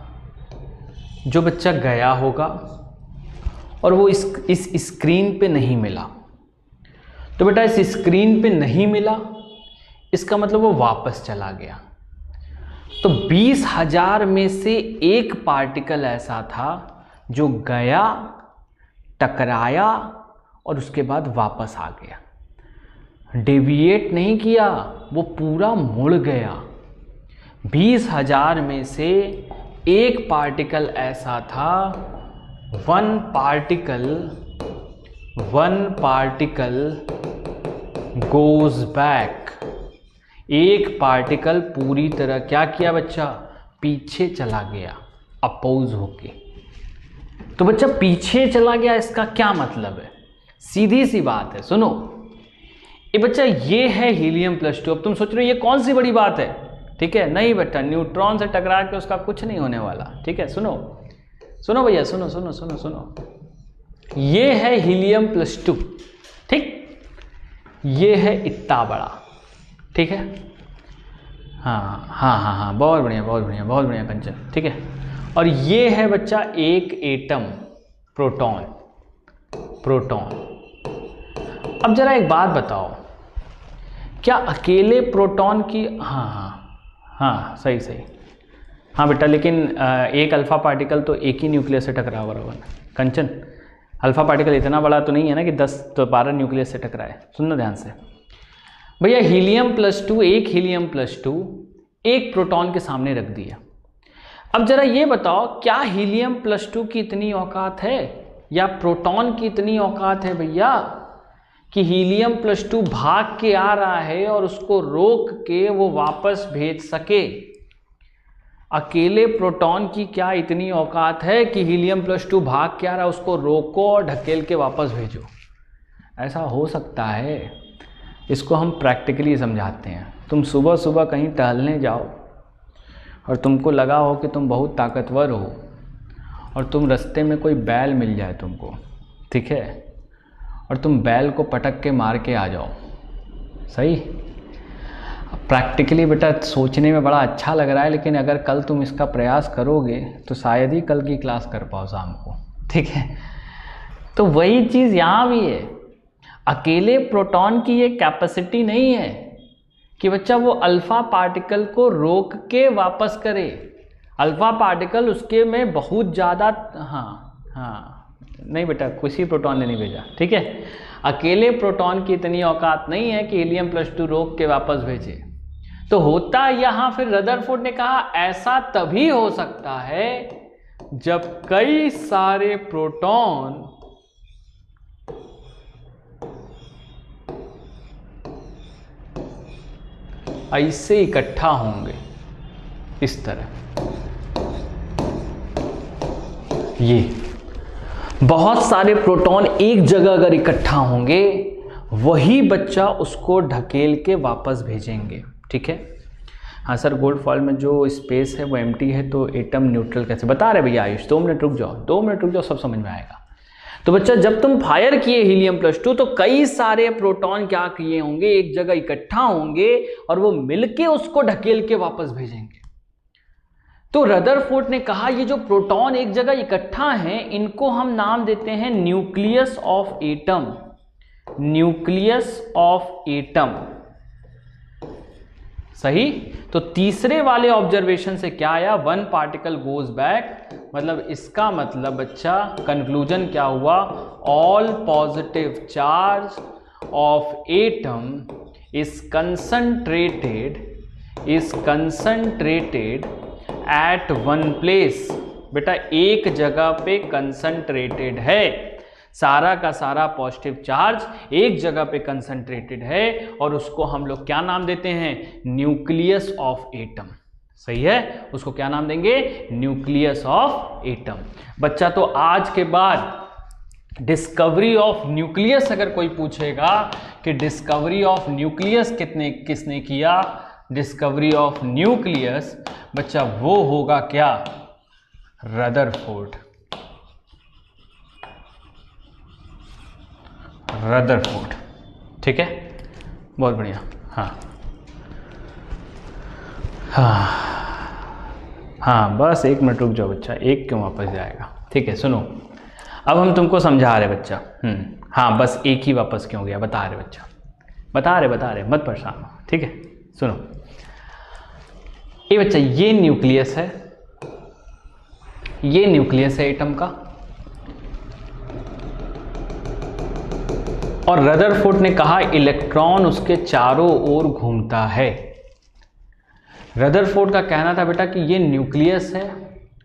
A: जो बच्चा गया होगा और वो इस स्क्रीन पे नहीं मिला। तो बेटा इस स्क्रीन पे नहीं मिला, इसका मतलब वो वापस चला गया। तो 20,000 में से एक पार्टिकल ऐसा था जो गया, टकराया और उसके बाद वापस आ गया। डेविएट नहीं किया, वो पूरा मुड़ गया। 20,000 में से एक पार्टिकल ऐसा था, वन पार्टिकल गोज बैक। एक पार्टिकल पूरी तरह क्या किया बच्चा? पीछे चला गया, अपोज होके। तो बच्चा पीछे चला गया, इसका क्या मतलब है? सीधी सी बात है, सुनो ये बच्चा, ये है हीलियम +2। अब तुम सोच रहे हो ये कौन सी बड़ी बात है? ठीक है, नहीं बेटा, न्यूट्रॉन से टकरा के उसका कुछ नहीं होने वाला। ठीक है, सुनो सुनो भैया, सुनो सुनो सुनो सुनो, ये है हीलियम +2। ठीक, ये है इतना बड़ा। ठीक है, हाँ हाँ हाँ हाँ, बहुत बढ़िया बहुत बढ़िया बहुत बढ़िया कंचन। ठीक है, और ये है बच्चा एक एटम, प्रोटॉन। अब जरा एक बात बताओ, क्या अकेले प्रोटॉन की, हाँ हाँ हाँ सही सही, हाँ बेटा, लेकिन एक अल्फा पार्टिकल तो एक ही न्यूक्लियस से टकरा हुआ है कंचन। अल्फा पार्टिकल इतना बड़ा तो नहीं है ना कि 10 तो 12 न्यूक्लियस से टकराए। सुनना ध्यान से भैया, हीलियम +2, एक हीलियम +2 एक प्रोटॉन के सामने रख दिया। अब जरा ये बताओ, क्या हीलियम +2 की इतनी औकात है या प्रोटॉन की इतनी औकात है भैया कि हीलियम +2 भाग के आ रहा है और उसको रोक के वो वापस भेज सके? अकेले प्रोटॉन की क्या इतनी औकात है कि हीलियम +2 भाग के आ रहा है, उसको रोको और ढकेल के वापस भेजो? ऐसा हो सकता है? इसको हम प्रैक्टिकली समझाते हैं। तुम सुबह सुबह कहीं टहलने जाओ और तुमको लगा हो कि तुम बहुत ताकतवर हो और तुम रास्ते में कोई बैल मिल जाए तुमको, ठीक है, और तुम बैल को पटक के मार के आ जाओ, सही? प्रैक्टिकली बेटा सोचने में बड़ा अच्छा लग रहा है, लेकिन अगर कल तुम इसका प्रयास करोगे तो शायद ही कल की क्लास कर पाओ शाम को, ठीक है? तो वही चीज़ यहाँ भी है। अकेले प्रोटॉन की ये कैपेसिटी नहीं है कि बच्चा वो अल्फ़ा पार्टिकल को रोक के वापस करे। अल्फ़ा पार्टिकल उसके में बहुत ज़्यादा, हाँ नहीं बेटा, किसी प्रोटॉन ने नहीं भेजा, ठीक है? अकेले प्रोटॉन की इतनी औकात नहीं है कि हीलियम +2 रोक के वापस भेजे। तो होता यहाँ, फिर रदरफोर्ड ने कहा ऐसा तभी हो सकता है जब कई सारे प्रोटॉन ऐसे इकट्ठा होंगे, इस तरह। ये बहुत सारे प्रोटॉन एक जगह अगर इकट्ठा होंगे, वही बच्चा उसको ढकेल के वापस भेजेंगे, ठीक है? हाँ सर, गोल्ड फॉइल में जो स्पेस है वो एम्प्टी है, तो एटम न्यूट्रल कैसे? बता रहे भैया आयुष, 2 मिनट रुक जाओ, 2 मिनट रुक जाओ, सब समझ में आएगा। तो बच्चा जब तुम फायर किए हीलियम +2 तो कई सारे प्रोटॉन क्या किए होंगे, एक जगह इकट्ठा होंगे और वो मिलके उसको ढकेल के वापस भेजेंगे। तो रदरफोर्ड ने कहा ये जो प्रोटॉन एक जगह इकट्ठा हैं, इनको हम नाम देते हैं nucleus of atom. Nucleus of atom, सही। तो तीसरे वाले ऑब्जर्वेशन से क्या आया, वन पार्टिकल गोज बैक, मतलब इसका मतलब बच्चा कंक्लूजन क्या हुआ, all positive charge of atom is concentrated at one place. बेटा एक जगह पे कंसंट्रेटेड है, सारा का सारा पॉजिटिव चार्ज एक जगह पे कंसंट्रेटेड है और उसको हम लोग क्या नाम देते हैं, न्यूक्लियस ऑफ एटम। सही है, उसको क्या नाम देंगे, न्यूक्लियस ऑफ एटम। बच्चा तो आज के बाद डिस्कवरी ऑफ न्यूक्लियस अगर कोई पूछेगा कि डिस्कवरी ऑफ न्यूक्लियस किसने किया, डिस्कवरी ऑफ न्यूक्लियस, बच्चा वो होगा क्या, रदरफोर्ड। रदरफोर्ड, ठीक है, बहुत बढ़िया। हाँ हाँ, बस एक मिनट रुक जाओ बच्चा, एक क्यों वापस जाएगा, ठीक है। सुनो, अब हम तुमको समझा रहे बच्चा। हाँ, बस एक ही वापस क्यों गया, बता रहे बच्चा, बता रहे, मत परेशान हो, ठीक है। सुनो ये बच्चा, ये न्यूक्लियस है, ये न्यूक्लियस है एटम का, और रदरफोर्ड ने कहा इलेक्ट्रॉन उसके चारों ओर घूमता है। रदरफोर्ड का कहना था बेटा कि ये न्यूक्लियस है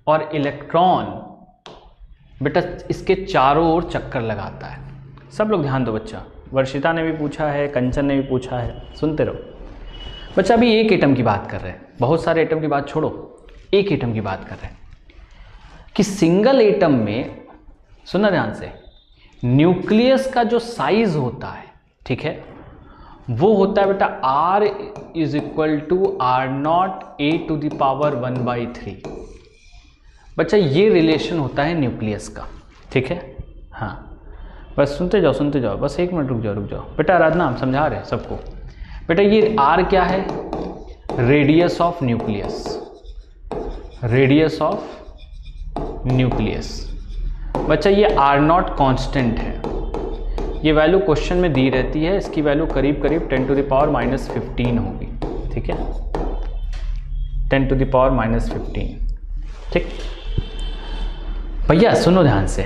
A: और इलेक्ट्रॉन बेटा इसके चारों ओर चक्कर लगाता है। सब लोग ध्यान दो बच्चा, वर्षिता ने भी पूछा है, कंचन ने भी पूछा है, सुनते रहो बच्चा। अभी एक एटम की बात कर रहे हैं, बहुत सारे एटम की बात छोड़ो, एक एटम की बात कर रहे हैं कि सिंगल एटम में, सुनना ध्यान से, न्यूक्लियस का जो साइज होता है, ठीक है, वो होता है बेटा R is equal to R0a⁻⁴ बच्चा ये रिलेशन होता है न्यूक्लियस का, ठीक है। हाँ बस सुनते जाओ, बस एक मिनट रुक जाओ बेटा। आराधना हम समझा रहे हैं सबको। बेटा ये R क्या है, रेडियस ऑफ न्यूक्लियस। बच्चा ये R0 कांस्टेंट है, ये वैल्यू क्वेश्चन में दी रहती है, इसकी वैल्यू करीब 10⁻⁻15 होगी, ठीक है, 10⁻⁻15, ठीक। भैया सुनो ध्यान से,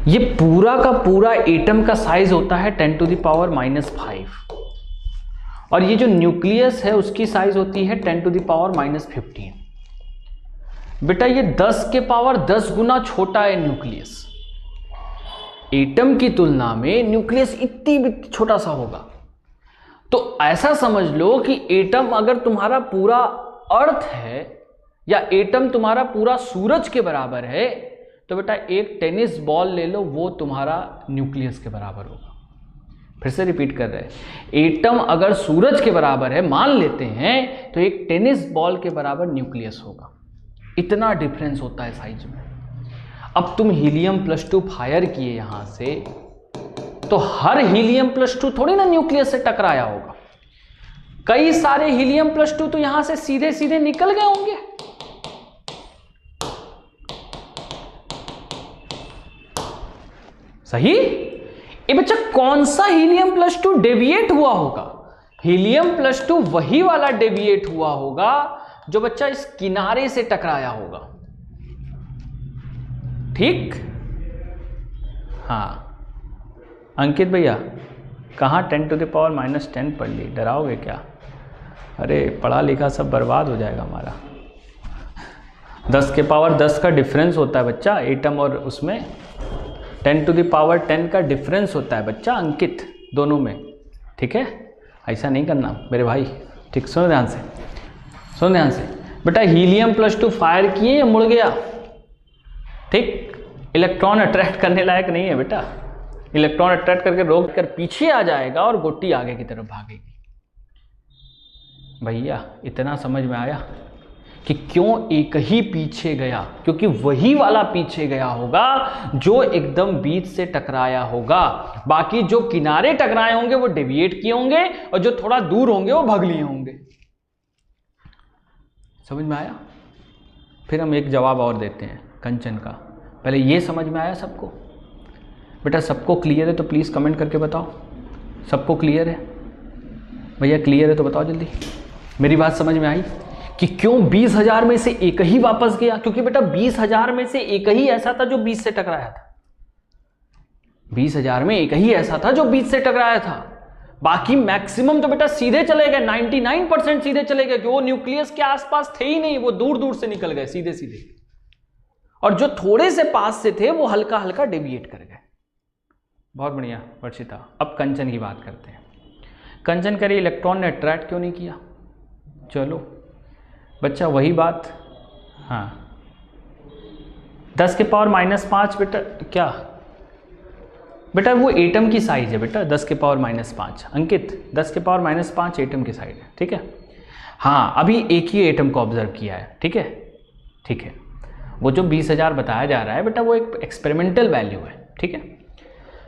A: ये पूरा का पूरा एटम का साइज होता है 10⁻⁻5 और ये जो न्यूक्लियस है उसकी साइज होती है 10⁻⁻15। बेटा ये 10 गुना छोटा है न्यूक्लियस, एटम की तुलना में न्यूक्लियस इतनी छोटा सा होगा। तो ऐसा समझ लो कि एटम अगर तुम्हारा पूरा अर्थ है या एटम तुम्हारा पूरा सूरज के बराबर है, तो बेटा एक टेनिस बॉल ले लो, वो तुम्हारा न्यूक्लियस के बराबर होगा। फिर से रिपीट कर रहे हैं, एटम अगर सूरज के बराबर है मान लेते हैं, तो एक टेनिस बॉल के बराबर न्यूक्लियस होगा। इतना डिफरेंस होता है साइज में। अब तुम हीलियम+2 फायर किए यहां से, तो हर हीलियम+2 थोड़ी ना न्यूक्लियस से टकराया होगा, कई सारे हीलियम+2 तो यहां से सीधे सीधे निकल गए होंगे। सही। ये बच्चा कौन सा हीलियम+2 डेविएट हुआ होगा, हीलियम+2 वही वाला डेविएट हुआ होगा जो बच्चा इस किनारे से टकराया होगा, ठीक। हाँ अंकित भैया, कहाँ 10⁻⁻10 पढ़ ली, डराओगे क्या? अरे पढ़ा लिखा सब बर्बाद हो जाएगा हमारा। 10⁻10 का डिफरेंस होता है बच्चा एटम और उसमें, 10⁻10 का डिफरेंस होता है बच्चा अंकित, दोनों में, ठीक है। ऐसा नहीं करना मेरे भाई, ठीक। सुनो ध्यान से, सुनो ध्यान से बेटा, हीलियम+2 फायर किए या मुड़ गया, ठीक। इलेक्ट्रॉन अट्रैक्ट करने लायक नहीं है बेटा, इलेक्ट्रॉन अट्रैक्ट करके रोक कर पीछे आ जाएगा और गोटी आगे की तरफ भागेगी। भैया इतना समझ में आया कि क्यों एक ही पीछे गया, क्योंकि वही वाला पीछे गया होगा जो एकदम बीच से टकराया होगा, बाकी जो किनारे टकराए होंगे वो डेविएट किए होंगे और जो थोड़ा दूर होंगे वो भाग लिए होंगे। समझ में आया? फिर हम एक जवाब और देते हैं कंचन का। पहले ये समझ में आया सबको? बेटा सबको क्लियर है तो प्लीज़ कमेंट करके बताओ। सबको क्लियर है? भैया क्लियर है तो बताओ जल्दी। मेरी बात समझ में आई कि क्यों 20,000 में से एक ही वापस गया? क्योंकि बेटा 20,000 में से एक ही ऐसा था जो 20 से टकराया था। 20,000 में एक ही ऐसा था जो 20 से टकराया था। बाकी मैक्सिमम तो बेटा सीधे चले गए, 99% सीधे चले गए, कि वो न्यूक्लियस के आसपास थे ही नहीं, वो दूर दूर से निकल गए सीधे सीधे। और जो थोड़े से पास से थे वो हल्का हल्का डेविएट कर गए। बहुत बढ़िया वर्षिता। अब कंचन की बात करते हैं। कंचन करे इलेक्ट्रॉन ने अट्रैक्ट क्यों नहीं किया? चलो बच्चा वही बात। हाँ 10 के पावर -5 बेटा क्या? बेटा वो एटम की साइज है बेटा, 10 के पावर -5। अंकित 10 के पावर -5 एटम की साइज है, ठीक है। हाँ अभी एक ही एटम को ऑब्जर्व किया है, ठीक है ठीक है। वो जो 20,000 बताया जा रहा है बेटा वो एक एक्सपेरिमेंटल वैल्यू है, ठीक है।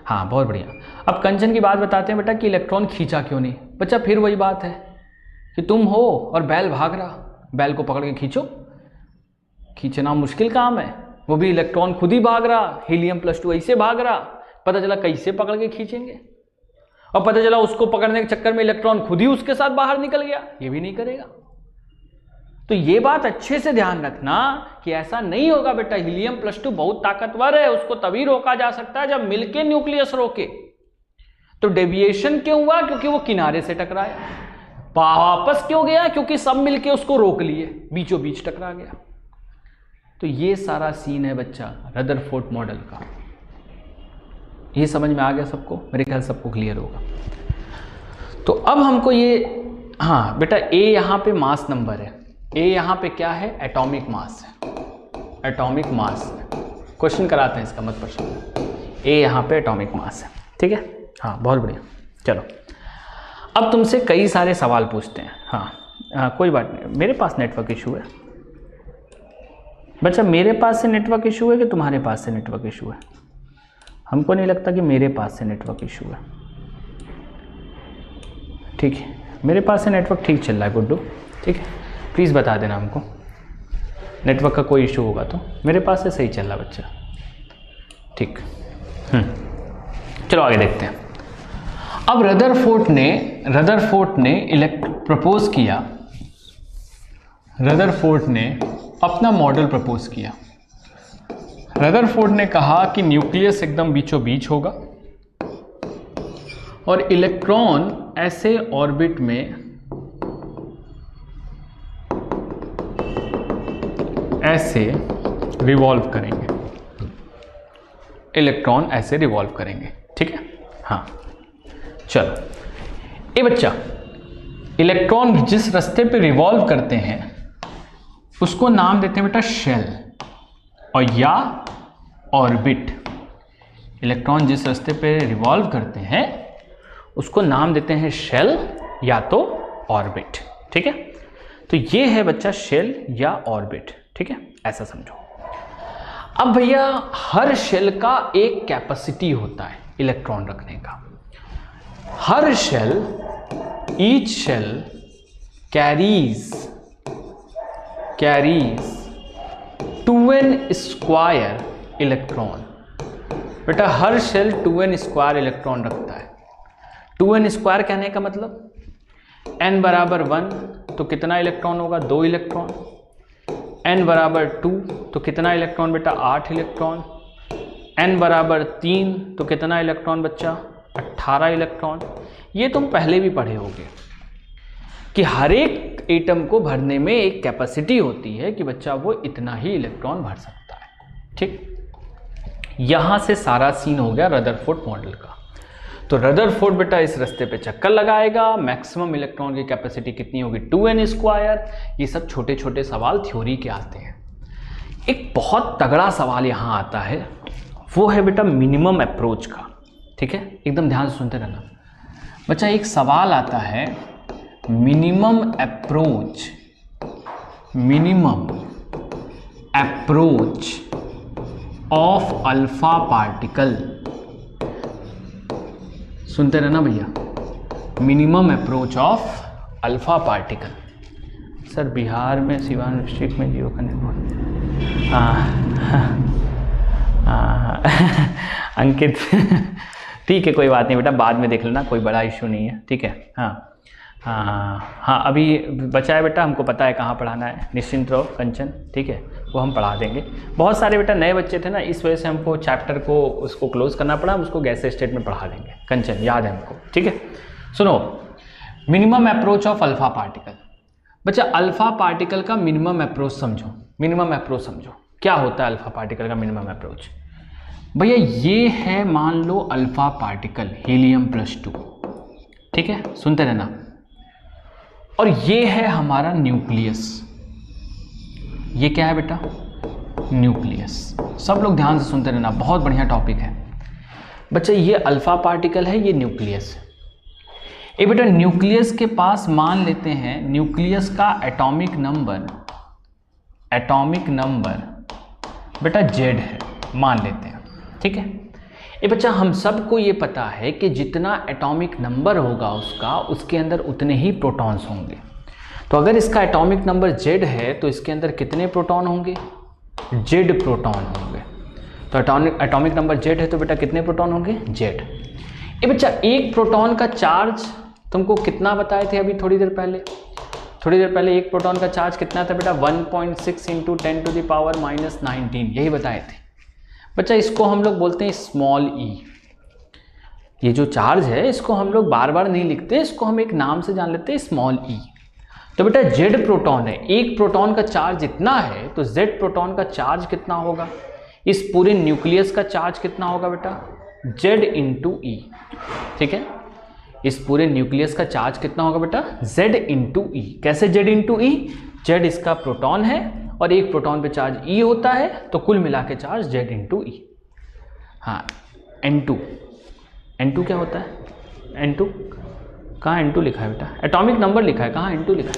A: हाँ बहुत बढ़िया। अब कंचन की बात बताते हैं बेटा कि इलेक्ट्रॉन खींचा क्यों नहीं? बच्चा फिर वही बात है कि तुम हो और बैल भाग रहा, बैल को पकड़ के खींचो। खींचना मुश्किल काम है, वो भी इलेक्ट्रॉन खुद ही भाग रहा, हीलियम+2 ऐसे भाग रहा। पता चला कैसे पकड़ के खींचेंगे? और पता चला उसको पकड़ने के चक्कर में इलेक्ट्रॉन खुद ही उसके साथ बाहर निकल गया, ये भी नहीं करेगा। तो ये बात अच्छे से ध्यान रखना कि ऐसा नहीं होगा बेटा। हीलियम+2 बहुत ताकतवर है, उसको तभी रोका जा सकता है जब मिलके न्यूक्लियस रोके। तो डेविएशन क्यों हुआ? क्योंकि वो किनारे से टकराया। वापस क्यों गया? क्योंकि सब मिलके उसको रोक लिए, बीचों बीच टकरा गया। तो ये सारा सीन है बच्चा रदरफोर्ड मॉडल का। ये समझ में आ गया सबको? मेरे ख्याल सबको क्लियर होगा। तो अब हमको ये, हाँ बेटा ए यहाँ पे मास नंबर है, ए यहाँ पे क्या है? एटॉमिक मास है, एटॉमिक मास है। क्वेश्चन कराते हैं इसका, मत परेशान। ए यहाँ पे एटॉमिक मास है, ठीक है। हाँ बहुत बढ़िया। चलो अब तुमसे कई सारे सवाल पूछते हैं। हाँ कोई बात नहीं, मेरे पास नेटवर्क इशू है बच्चा। मेरे पास से नेटवर्क इशू है कि तुम्हारे पास से नेटवर्क इशू है? हमको नहीं लगता कि मेरे पास से नेटवर्क इशू है, ठीक है। मेरे पास से नेटवर्क ठीक चल रहा है गुड्डू, ठीक है। प्लीज़ बता देना हमको नेटवर्क का कोई इशू होगा तो। मेरे पास से सही चल रहा बच्चा, ठीक। चलो आगे देखते हैं। अब रदरफोर्ड ने प्रपोज किया, रदरफोर्ड ने अपना मॉडल प्रपोज किया। रदरफोर्ड ने कहा कि न्यूक्लियस एकदम बीचों बीच होगा और इलेक्ट्रॉन ऐसे ऑर्बिट में ऐसे रिवॉल्व करेंगे, इलेक्ट्रॉन ऐसे रिवॉल्व करेंगे, ठीक है। हाँ चलो ए बच्चा, इलेक्ट्रॉन जिस रास्ते पे रिवॉल्व करते हैं उसको नाम देते हैं बेटा शेल और या ऑर्बिट। इलेक्ट्रॉन जिस रास्ते पे रिवॉल्व करते हैं उसको नाम देते हैं शेल या तो ऑर्बिट, ठीक है। तो ये है बच्चा शेल या ऑर्बिट, ठीक है, ऐसा समझो। अब भैया हर शेल का एक कैपेसिटी होता है इलेक्ट्रॉन रखने का। हर shell, each shell carries 2n square electron. बेटा हर शेल 2n स्क्वायर इलेक्ट्रॉन रखता है। 2n स्क्वायर कहने का मतलब n बराबर 1 तो कितना इलेक्ट्रॉन होगा? 2 इलेक्ट्रॉन। n बराबर 2 तो कितना इलेक्ट्रॉन बेटा? 8 इलेक्ट्रॉन। n बराबर 3 तो कितना इलेक्ट्रॉन बच्चा? 18 इलेक्ट्रॉन। ये तुम पहले भी पढ़े होगे कि हर एक एटम को भरने में एक कैपेसिटी होती है कि बच्चा वो इतना ही इलेक्ट्रॉन भर सकता है, ठीक। यहां से सारा सीन हो गया रदरफोर्ड मॉडल का। तो रदरफोर्ड बेटा इस रास्ते पे चक्कर लगाएगा। मैक्सिमम इलेक्ट्रॉन की कैपेसिटी कितनी होगी? 2n square. ये सब छोटे छोटे सवाल थ्योरी के आते हैं। एक बहुत तगड़ा सवाल यहाँ आता है, वो है बेटा मिनिमम अप्रोच का, ठीक है। एकदम ध्यान से सुनते रहना बच्चा। एक सवाल आता है minimum approach of alpha particle. सुनते रहना भैया, minimum approach of alpha particle. Sir Bihar में सिवान डिस्ट्रिक्ट में जियो का नेटवर्क अंकित ठीक है, कोई बात नहीं बेटा, बाद में देख लेना, कोई बड़ा इशू नहीं है, ठीक है। हाँ हाँ, अभी बचा है बेटा, हमको पता है कहाँ पढ़ाना है, निश्चिंत रहो कंचन, ठीक है, वो हम पढ़ा देंगे। बहुत सारे बेटा नए बच्चे थे ना, इस वजह से हमको चैप्टर को उसको क्लोज करना पड़ा, हम उसको गैस स्टेट में पढ़ा देंगे कंचन, याद है हमको, ठीक है। सुनो, minimum approach of alpha particle. बच्चा अल्फा पार्टिकल का मिनिमम अप्रोच समझो, मिनिमम अप्रोच समझो, क्या होता है अल्फा पार्टिकल का मिनिमम अप्रोच। भैया ये है, मान लो अल्फा पार्टिकल हीलियम+2, ठीक है, सुनते रहना, और ये है हमारा न्यूक्लियस। ये क्या है बेटा? न्यूक्लियस। सब लोग ध्यान से सुनते रहना, बहुत बढ़िया टॉपिक है बच्चा। ये अल्फा पार्टिकल है, ये न्यूक्लियस है। ये बेटा न्यूक्लियस के पास मान लेते हैं, न्यूक्लियस का एटॉमिक नंबर बेटा जेड है, मान लेते हैं, ठीक है। ये बच्चा हम सबको ये पता है कि जितना एटॉमिक नंबर होगा उसका, उसके अंदर उतने ही प्रोटॉन्स होंगे। तो अगर इसका एटॉमिक नंबर जेड है तो इसके अंदर कितने प्रोटॉन होंगे? जेड प्रोटॉन होंगे। तो एटॉमिक नंबर जेड है तो बेटा कितने प्रोटॉन होंगे? जेड। ये बच्चा एक प्रोटॉन का चार्ज तुमको कितना बताए थे अभी थोड़ी देर पहले? एक प्रोटॉन का चार्ज कितना था बेटा? 1.6 × 10⁻⁻19, यही बताए थे बच्चा। इसको हम लोग बोलते हैं स्मॉल ई। ये जो चार्ज है इसको हम लोग बार बार नहीं लिखते, इसको हम एक नाम से जान लेते हैं, स्मॉल ई। तो बेटा जेड प्रोटॉन है, एक प्रोटॉन का चार्ज इतना है तो जेड प्रोटॉन का चार्ज कितना होगा? इस पूरे न्यूक्लियस का चार्ज कितना होगा बेटा? जेड इंटू ई, ठीक है। इस पूरे न्यूक्लियस का चार्ज कितना होगा बेटा? जेड इंटू ई। कैसे जेड इंटू ई? जेड इसका प्रोटॉन है और एक प्रोटॉन पे चार्ज ई होता है, तो कुल मिला के चार्ज जेड इंटू ई। हाँ, N2 क्या होता है? N2 कहाँ N2 लिखा है बेटा? एटॉमिक नंबर लिखा है, कहाँ N2 लिखा है?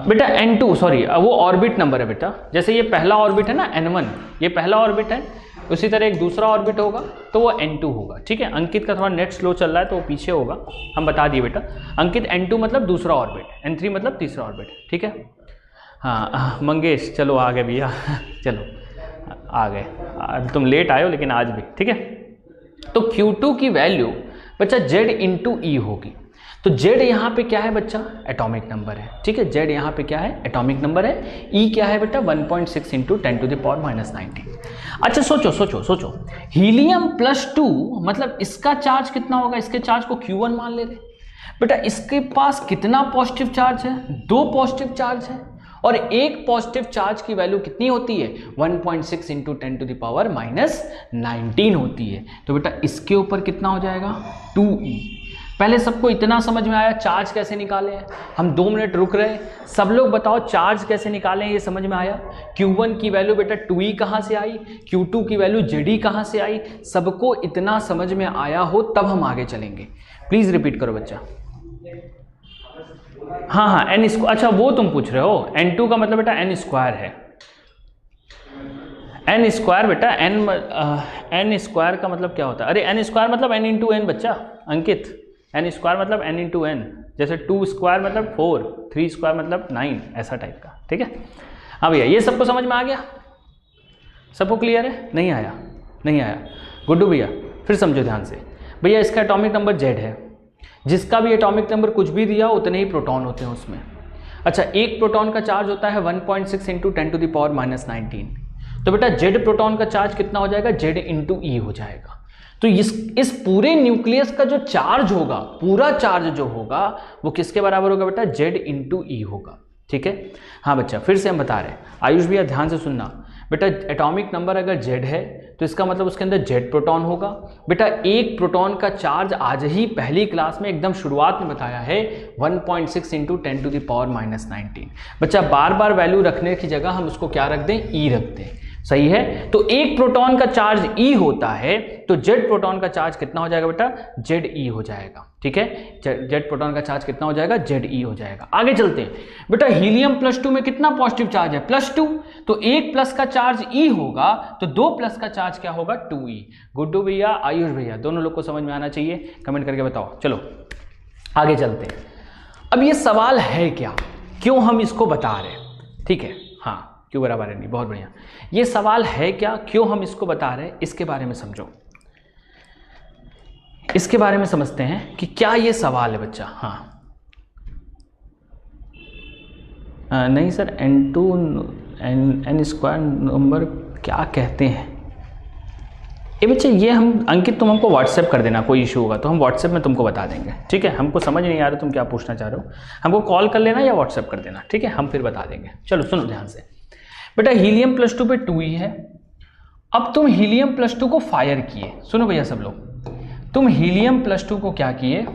A: बेटा N2 सॉरी, वो ऑर्बिट नंबर है बेटा। जैसे ये पहला ऑर्बिट है ना N1, ये पहला ऑर्बिट है, उसी तरह एक दूसरा ऑर्बिट होगा तो वो N2 होगा, ठीक है। अंकित का थोड़ा नेट स्लो चल रहा है तो वो पीछे होगा, हम बता दिए बेटा। अंकित N2 मतलब दूसरा ऑर्बिट, N3 मतलब तीसरा ऑर्बिट, ठीक है। हाँ मंगेश चलो आ गए भैया चलो आ गए, तुम लेट आए हो लेकिन आज भी, ठीक है। तो Q2 की वैल्यू बच्चा Z इंटू ई होगी। तो Z यहाँ पे क्या है बच्चा? एटॉमिक नंबर है, ठीक है। Z यहाँ पे क्या है? एटॉमिक नंबर है। E क्या है बेटा? 1.6 × 10⁻⁻19। अच्छा सोचो, हीलियम+2 मतलब इसका चार्ज कितना होगा? इसके चार्ज को Q1 मान ले रहे बेटा। इसके पास कितना पॉजिटिव चार्ज है? 2 पॉजिटिव चार्ज है, और एक पॉजिटिव चार्ज की वैल्यू कितनी होती है? 1.6 × 10⁻⁻19 होती है। तो बेटा इसके ऊपर कितना हो जाएगा? 2e। पहले सबको इतना समझ में आया चार्ज कैसे निकाले हैं? हम 2 मिनट रुक रहे, सब लोग बताओ चार्ज कैसे निकाले हैं, ये समझ में आया? Q1 की वैल्यू बेटा 2e कहाँ से आई? Q2 की वैल्यू Ze कहाँ से आई? सबको इतना समझ में आया हो तब हम आगे चलेंगे। प्लीज रिपीट करो बच्चा। हाँ n स्क्वायर, अच्छा वो तुम पूछ रहे हो। N2 का मतलब बेटा n स्क्वायर है। n स्क्वायर बेटा n स्क्वायर का मतलब क्या होता है? अरे n स्क्वायर मतलब n इंटू एन बच्चा। अंकित n स्क्वायर मतलब n इंटू एन, जैसे 2 स्क्वायर मतलब 4, 3 स्क्वायर मतलब 9, ऐसा टाइप का, ठीक है। हाँ भैया ये सबको समझ में आ गया? सबको क्लियर है? नहीं आया? गुड्डू भैया फिर समझो ध्यान से। भैया इसका एटॉमिक नंबर जेड है, जिसका भी एटॉमिक नंबर कुछ भी दिया उतने ही प्रोटॉन होते हैं उसमें। अच्छा एक प्रोटॉन का चार्ज होता है 1.6 × 10⁻⁻19। तो बेटा जेड प्रोटॉन का चार्ज कितना हो जाएगा? जेड इंटू ई हो जाएगा। तो इस पूरे न्यूक्लियस का जो चार्ज होगा, पूरा चार्ज जो होगा वो किसके बराबर होगा बेटा? जेड इंटू ई होगा, ठीक है। हाँ बच्चा फिर से हम बता रहे हैं, आयुष भैया ध्यान से सुनना बेटा। एटॉमिक नंबर अगर जेड है तो इसका मतलब उसके अंदर जेड प्रोटॉन होगा। बेटा एक प्रोटॉन का चार्ज आज ही पहली क्लास में एकदम शुरुआत में बताया है 1.6 × 10⁻⁻19। बच्चा बार बार वैल्यू रखने की जगह हम उसको क्या रख दें? ई रख दें, सही है। तो एक प्रोटॉन का चार्ज E होता है तो जेड प्रोटॉन का चार्ज कितना हो जाएगा बेटा? जेड ई हो जाएगा, ठीक है। जेड प्रोटॉन का चार्ज कितना हो जाएगा? जेड ई हो जाएगा। आगे चलते हैं बेटा। हीलियम+2 में कितना पॉजिटिव चार्ज है? +2। तो एक प्लस का चार्ज E होगा तो 2 प्लस का चार्ज क्या होगा? 2e। गुड्डू भैया आयुष भैया दोनों लोग को समझ में आना चाहिए, कमेंट करके बताओ। चलो आगे चलते हैं। अब ये सवाल है क्या, क्यों हम इसको बता रहे हैं, ठीक है। हाँ Q बराबर NE, बहुत बढ़िया। ये सवाल है क्या, क्यों हम इसको बता रहे हैं, इसके बारे में समझो, इसके बारे में समझते हैं कि क्या ये सवाल है बच्चा। हाँ नहीं sir, N2 N square number क्या कहते हैं ये बच्चे, ये हम अंकित तुम हमको व्हाट्सएप कर देना, कोई इशू होगा तो हम व्हाट्सएप में तुमको बता देंगे, ठीक है। हमको समझ नहीं आ रहा तुम क्या पूछना चाह रहे हो, हमको कॉल कर लेना या व्हाट्सएप कर देना, ठीक है, हम फिर बता देंगे। चलो सुनो ध्यान से बेटा, हीलियम +2 पे 2 ही है। अब तुम हीलियम +2 को फायर किए, सुनो भैया सब लोग, तुम हीलियम +2 को क्या किए,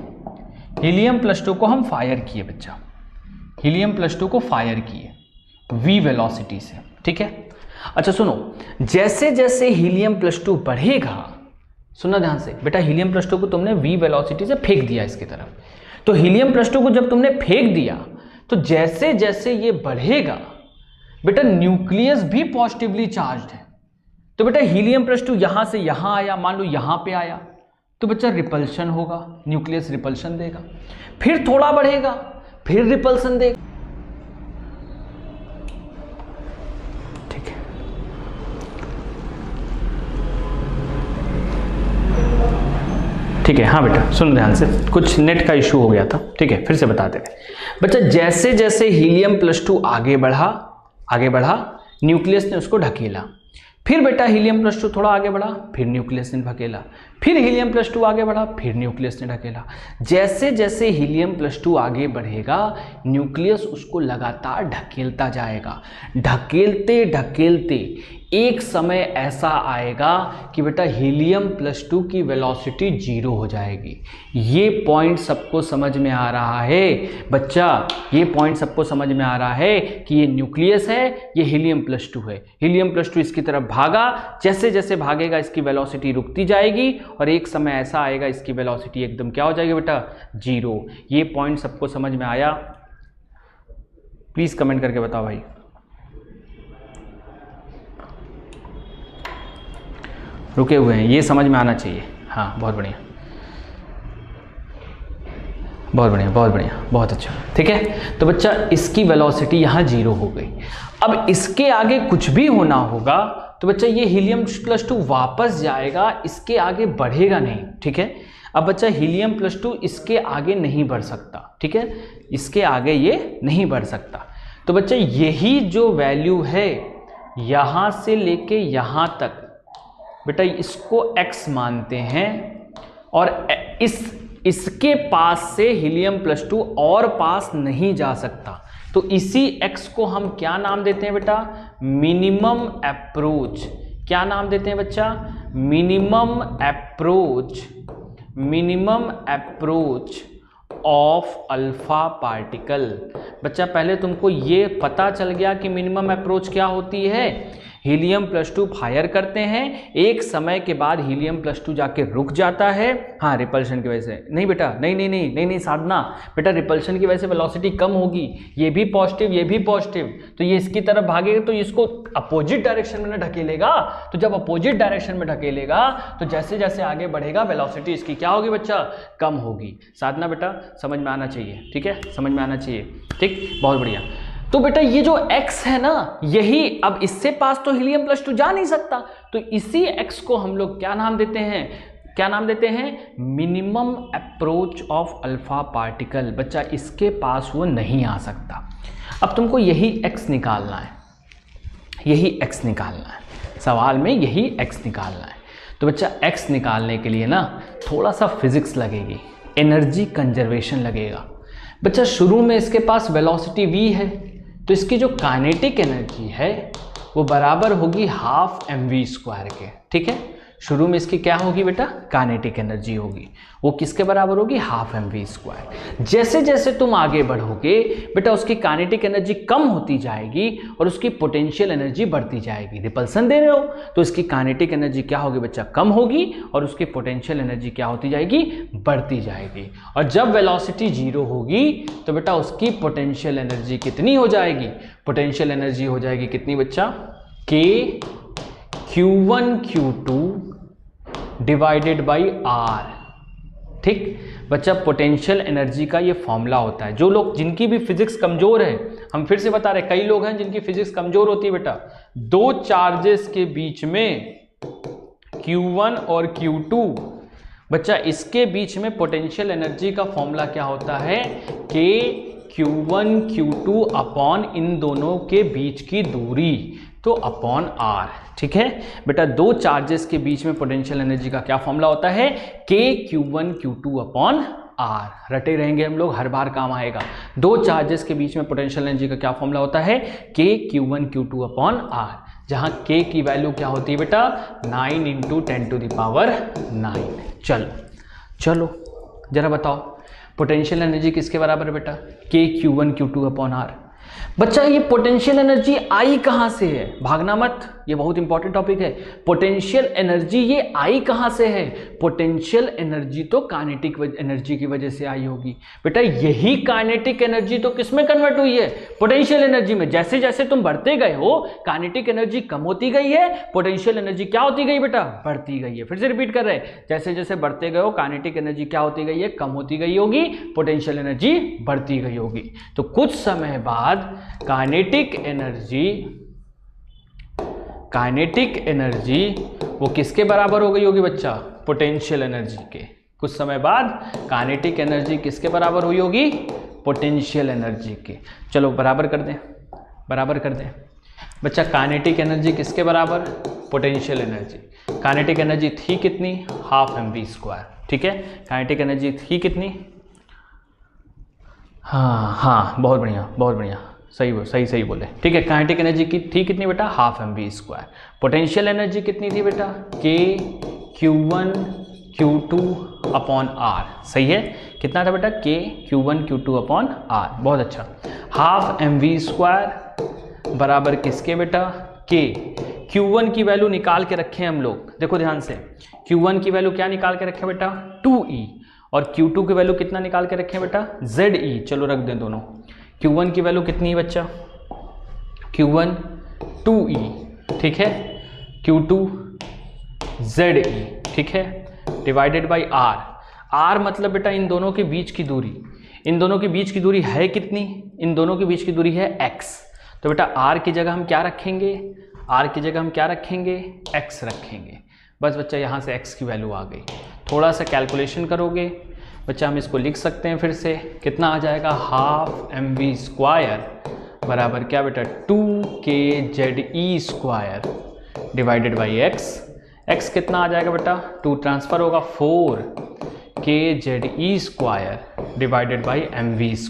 A: हीलियम +2 को हम फायर किए बच्चा, हीलियम +2 को फायर किए v वेलोसिटी से, ठीक है। अच्छा सुनो, जैसे जैसे हीलियम +2 बढ़ेगा, सुनो ध्यान से बेटा, हीलियम +2 को तुमने v वेलोसिटी से फेंक दिया इसकी तरफ, तो हीलियम +2 को जब तुमने फेंक दिया तो जैसे जैसे ये बढ़ेगा बेटा, न्यूक्लियस भी पॉजिटिवली चार्ज्ड है, तो बेटा हीलियम +2 यहां से यहां आया, मान लो यहां पे आया, तो बच्चा रिपल्शन होगा, न्यूक्लियस रिपल्शन देगा, फिर थोड़ा बढ़ेगा, फिर रिपल्शन देगा, ठीक है। ठीक है, हाँ बेटा सुनो ध्यान से, कुछ नेट का इशू हो गया था, ठीक है, फिर से बताते हैं बच्चा। जैसे जैसे हीलियम +2 आगे बढ़ा, न्यूक्लियस ने उसको ढकेला, फिर बेटा हीलियम +2 थोड़ा आगे बढ़ा, फिर न्यूक्लियस ने ढकेला, फिर हीलियम +2 आगे बढ़ा, फिर न्यूक्लियस ने ढकेला। जैसे जैसे हीलियम +2 आगे बढ़ेगा, न्यूक्लियस उसको लगातार ढकेलता जाएगा, ढकेलते ढकेलते एक समय ऐसा आएगा कि बेटा हीलियम +2 की वेलोसिटी 0 हो जाएगी। ये पॉइंट सबको समझ में आ रहा है बच्चा, ये पॉइंट सबको समझ में आ रहा है कि ये न्यूक्लियस है, ये हीलियम +2 है, हीलियम +2 इसकी तरफ भागा, जैसे जैसे भागेगा इसकी वेलोसिटी रुकती जाएगी और एक समय ऐसा आएगा इसकी वेलोसिटी एकदम क्या हो जाएगी बेटा, 0। ये पॉइंट सबको समझ में आया? प्लीज कमेंट करके बताओ भाई। रुके हुए हैं, ये समझ में आना चाहिए। हाँ बहुत बढ़िया, बहुत बढ़िया, बहुत बढ़िया, बहुत अच्छा, ठीक है। तो बच्चा इसकी वेलोसिटी यहाँ 0 हो गई। अब इसके आगे कुछ भी होना होगा तो बच्चा ये हीलियम +2 वापस जाएगा, इसके आगे बढ़ेगा नहीं, ठीक है। अब बच्चा हीलियम +2 इसके आगे नहीं बढ़ सकता, ठीक है, इसके आगे ये नहीं बढ़ सकता। तो बच्चा यही जो वैल्यू है यहाँ से लेके यहाँ तक बेटा, इसको x मानते हैं और इसके पास से हीलियम +2 और पास नहीं जा सकता, तो इसी x को हम क्या नाम देते हैं बेटा, मिनिमम अप्रोच। क्या नाम देते हैं बच्चा, minimum approach of alpha particle. बच्चा पहले तुमको ये पता चल गया कि मिनिमम अप्रोच क्या होती है। हीलियम +2 फायर करते हैं, एक समय के बाद हीलियम +2 जाके रुक जाता है, हाँ रिपल्शन की वजह से। नहीं बेटा, नहीं साधना, बेटा रिपल्शन की वजह से वेलोसिटी कम होगी, ये भी पॉजिटिव ये भी पॉजिटिव, तो ये इसकी तरफ भागेगा तो इसको अपोजिट डायरेक्शन में ढकेलेगा, तो जब अपोजिट डायरेक्शन में ढकेलेगा तो जैसे जैसे आगे बढ़ेगा वेलोसिटी इसकी क्या होगी बच्चा, कम होगी। साधना बेटा समझ में आना चाहिए, ठीक है, समझ में आना चाहिए, ठीक, बहुत बढ़िया। तो बेटा ये जो x है ना, यही अब इससे पास तो हीलियम +2 जा नहीं सकता, तो इसी x को हम लोग क्या नाम देते हैं, क्या नाम देते हैं, minimum approach of alpha particle. बच्चा इसके पास वो नहीं आ सकता। अब तुमको यही x निकालना है, यही x निकालना है, सवाल में यही x निकालना है। तो बच्चा x निकालने के लिए ना थोड़ा सा फिजिक्स लगेगी, एनर्जी कंजर्वेशन लगेगा। बच्चा शुरू में इसके पास वेलोसिटी v है, तो इसकी जो काइनेटिक एनर्जी है वो बराबर होगी ½ mv² के, ठीक है। शुरू में इसकी क्या होगी बेटा, काइनेटिक एनर्जी होगी, वो किसके बराबर होगी, ½ mv²। जैसे जैसे तुम आगे बढ़ोगे बेटा उसकी काइनेटिक एनर्जी कम होती जाएगी और उसकी पोटेंशियल एनर्जी बढ़ती जाएगी। रिपल्सन दे रहे हो तो इसकी काइनेटिक एनर्जी क्या होगी बच्चा, कम होगी और उसकी पोटेंशियल एनर्जी क्या होती जाएगी, बढ़ती जाएगी। और जब वेलोसिटी 0 होगी तो बेटा उसकी पोटेंशियल एनर्जी कितनी हो जाएगी, पोटेंशियल एनर्जी हो जाएगी कितनी बच्चा, k Q1 Q2 divided by R, ठीक बच्चा, पोटेंशियल एनर्जी का ये फॉर्मूला होता है। जो लोग जिनकी भी फिजिक्स कमजोर है, हम फिर से बता रहे कई लोग हैं जिनकी फिजिक्स कमजोर होती है बेटा, दो चार्जेस के बीच में Q1 और Q2, बच्चा इसके बीच में पोटेंशियल एनर्जी का फॉर्मूला क्या होता है कि Q1 Q2 अपॉन इन दोनों के बीच की दूरी, तो अपॉन R। ठीक है बेटा, दो चार्जेस के बीच में पोटेंशियल एनर्जी का क्या फॉर्मूला होता है कि Q1 Q2 अपॉन R। रटे रहेंगे हम लोग, हर बार काम आएगा। दो चार्जेस के बीच में पोटेंशियल एनर्जी का क्या फॉर्मूला होता है कि Q1 Q2 अपॉन R, जहां K की वैल्यू क्या होती है बेटा 9 इंटू 10⁹। चलो जरा बताओ पोटेंशियल एनर्जी किसके बराबर है बेटा, K Q1 Q2 upon R। बच्चा ये पोटेंशियल एनर्जी आई कहां से है, भागना मत, ये बहुत इंपॉर्टेंट टॉपिक है। पोटेंशियल एनर्जी ये आई कहां से है, पोटेंशियल एनर्जी तो काइनेटिक एनर्जी की वजह से आई होगी बेटा। यही काइनेटिक एनर्जी तो किसमें कन्वर्ट हुई है, पोटेंशियल एनर्जी में। जैसे जैसे तुम बढ़ते गए हो काइनेटिक एनर्जी कम होती गई है, पोटेंशियल एनर्जी क्या होती गई बेटा, बढ़ती गई है। फिर से रिपीट कर रहे हैं, जैसे जैसे बढ़ते गए हो काइनेटिक एनर्जी क्या होती गई है, कम होती गई होगी, पोटेंशियल एनर्जी बढ़ती गई होगी। तो कुछ समय बाद काइनेटिक एनर्जी वो किसके बराबर हो गई होगी बच्चा, पोटेंशियल एनर्जी के। कुछ समय बाद काइनेटिक एनर्जी किसके बराबर हुई होगी, पोटेंशियल एनर्जी के। चलो बराबर कर दें बच्चा, काइनेटिक एनर्जी किसके बराबर, पोटेंशियल एनर्जी। काइनेटिक एनर्जी थी कितनी, 12 mv²। ठीक है, काइनेटिक एनर्जी थी कितनी, हाँ बहुत बढ़िया, सही बोले। ठीक है, काइनेटिक एनर्जी की थी कितनी बेटा, 12 mv²। पोटेंशियल एनर्जी कितनी थी बेटा, K Q1 Q2 upon R। सही है, कितना था बेटा, K Q1 Q2 upon R। बहुत अच्छा, 12 mv² बराबर किसके बेटा, K। Q1 की वैल्यू निकाल के रखे हम लोग, देखो ध्यान से, Q1 की वैल्यू क्या निकाल के रखे बेटा, 2E, और Q2 की वैल्यू कितना निकाल के रखे बेटा, ZE। चलो रख दें दोनों। Q1 की वैल्यू कितनी है बच्चा, Q1 2E, ठीक है, Q2 ZE, ठीक है, डिवाइडेड बाई R मतलब बेटा इन दोनों के बीच की दूरी, इन दोनों के बीच की दूरी है कितनी, इन दोनों के बीच की दूरी है x। तो बेटा R की जगह हम क्या रखेंगे, x रखेंगे। बस बच्चा यहाँ से x की वैल्यू आ गई। थोड़ा सा कैलकुलेशन करोगे बच्चा, हम इसको लिख सकते हैं फिर से, कितना आ जाएगा, 12 mv² बराबर क्या बेटा, 2kZe² डिवाइडेड बाई x कितना आ जाएगा बेटा, 2 ट्रांसफर होगा, 4kZe² डिवाइडेड बाई mv²।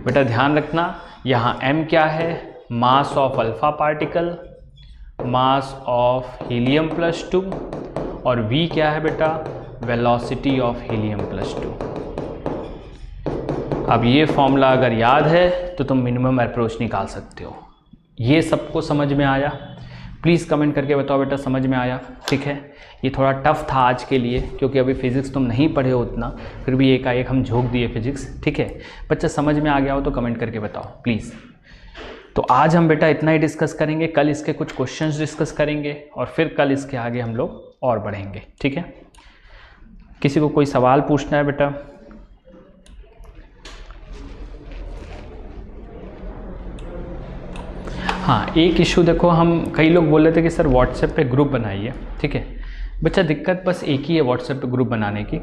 A: बेटा ध्यान रखना, यहाँ m क्या है, mass of alpha particle, mass of helium +2, और v क्या है बेटा, वेलोसिटी ऑफ हीलियम +2। अब ये फॉर्मूला अगर याद है तो तुम मिनिमम अप्रोच निकाल सकते हो। ये सबको समझ में आया, प्लीज़ कमेंट करके बताओ बेटा समझ में आया। ठीक है, ये थोड़ा टफ था आज के लिए क्योंकि अभी फिजिक्स तुम नहीं पढ़े हो उतना, फिर भी एकाएक हम झोंक दिए फिजिक्स। ठीक है बच्चा, समझ में आ गया हो तो कमेंट करके बताओ प्लीज़। तो आज हम बेटा इतना ही डिस्कस करेंगे, कल इसके कुछ क्वेश्चंस डिस्कस करेंगे और फिर कल इसके आगे हम लोग और बढ़ेंगे। ठीक है, किसी को कोई सवाल पूछना है बेटा? हाँ, एक इशू देखो, हम कई लोग बोल रहे थे कि सर व्हाट्सएप पे ग्रुप बनाइए। ठीक है बच्चा, दिक्कत बस एक ही है व्हाट्सएप पे ग्रुप बनाने की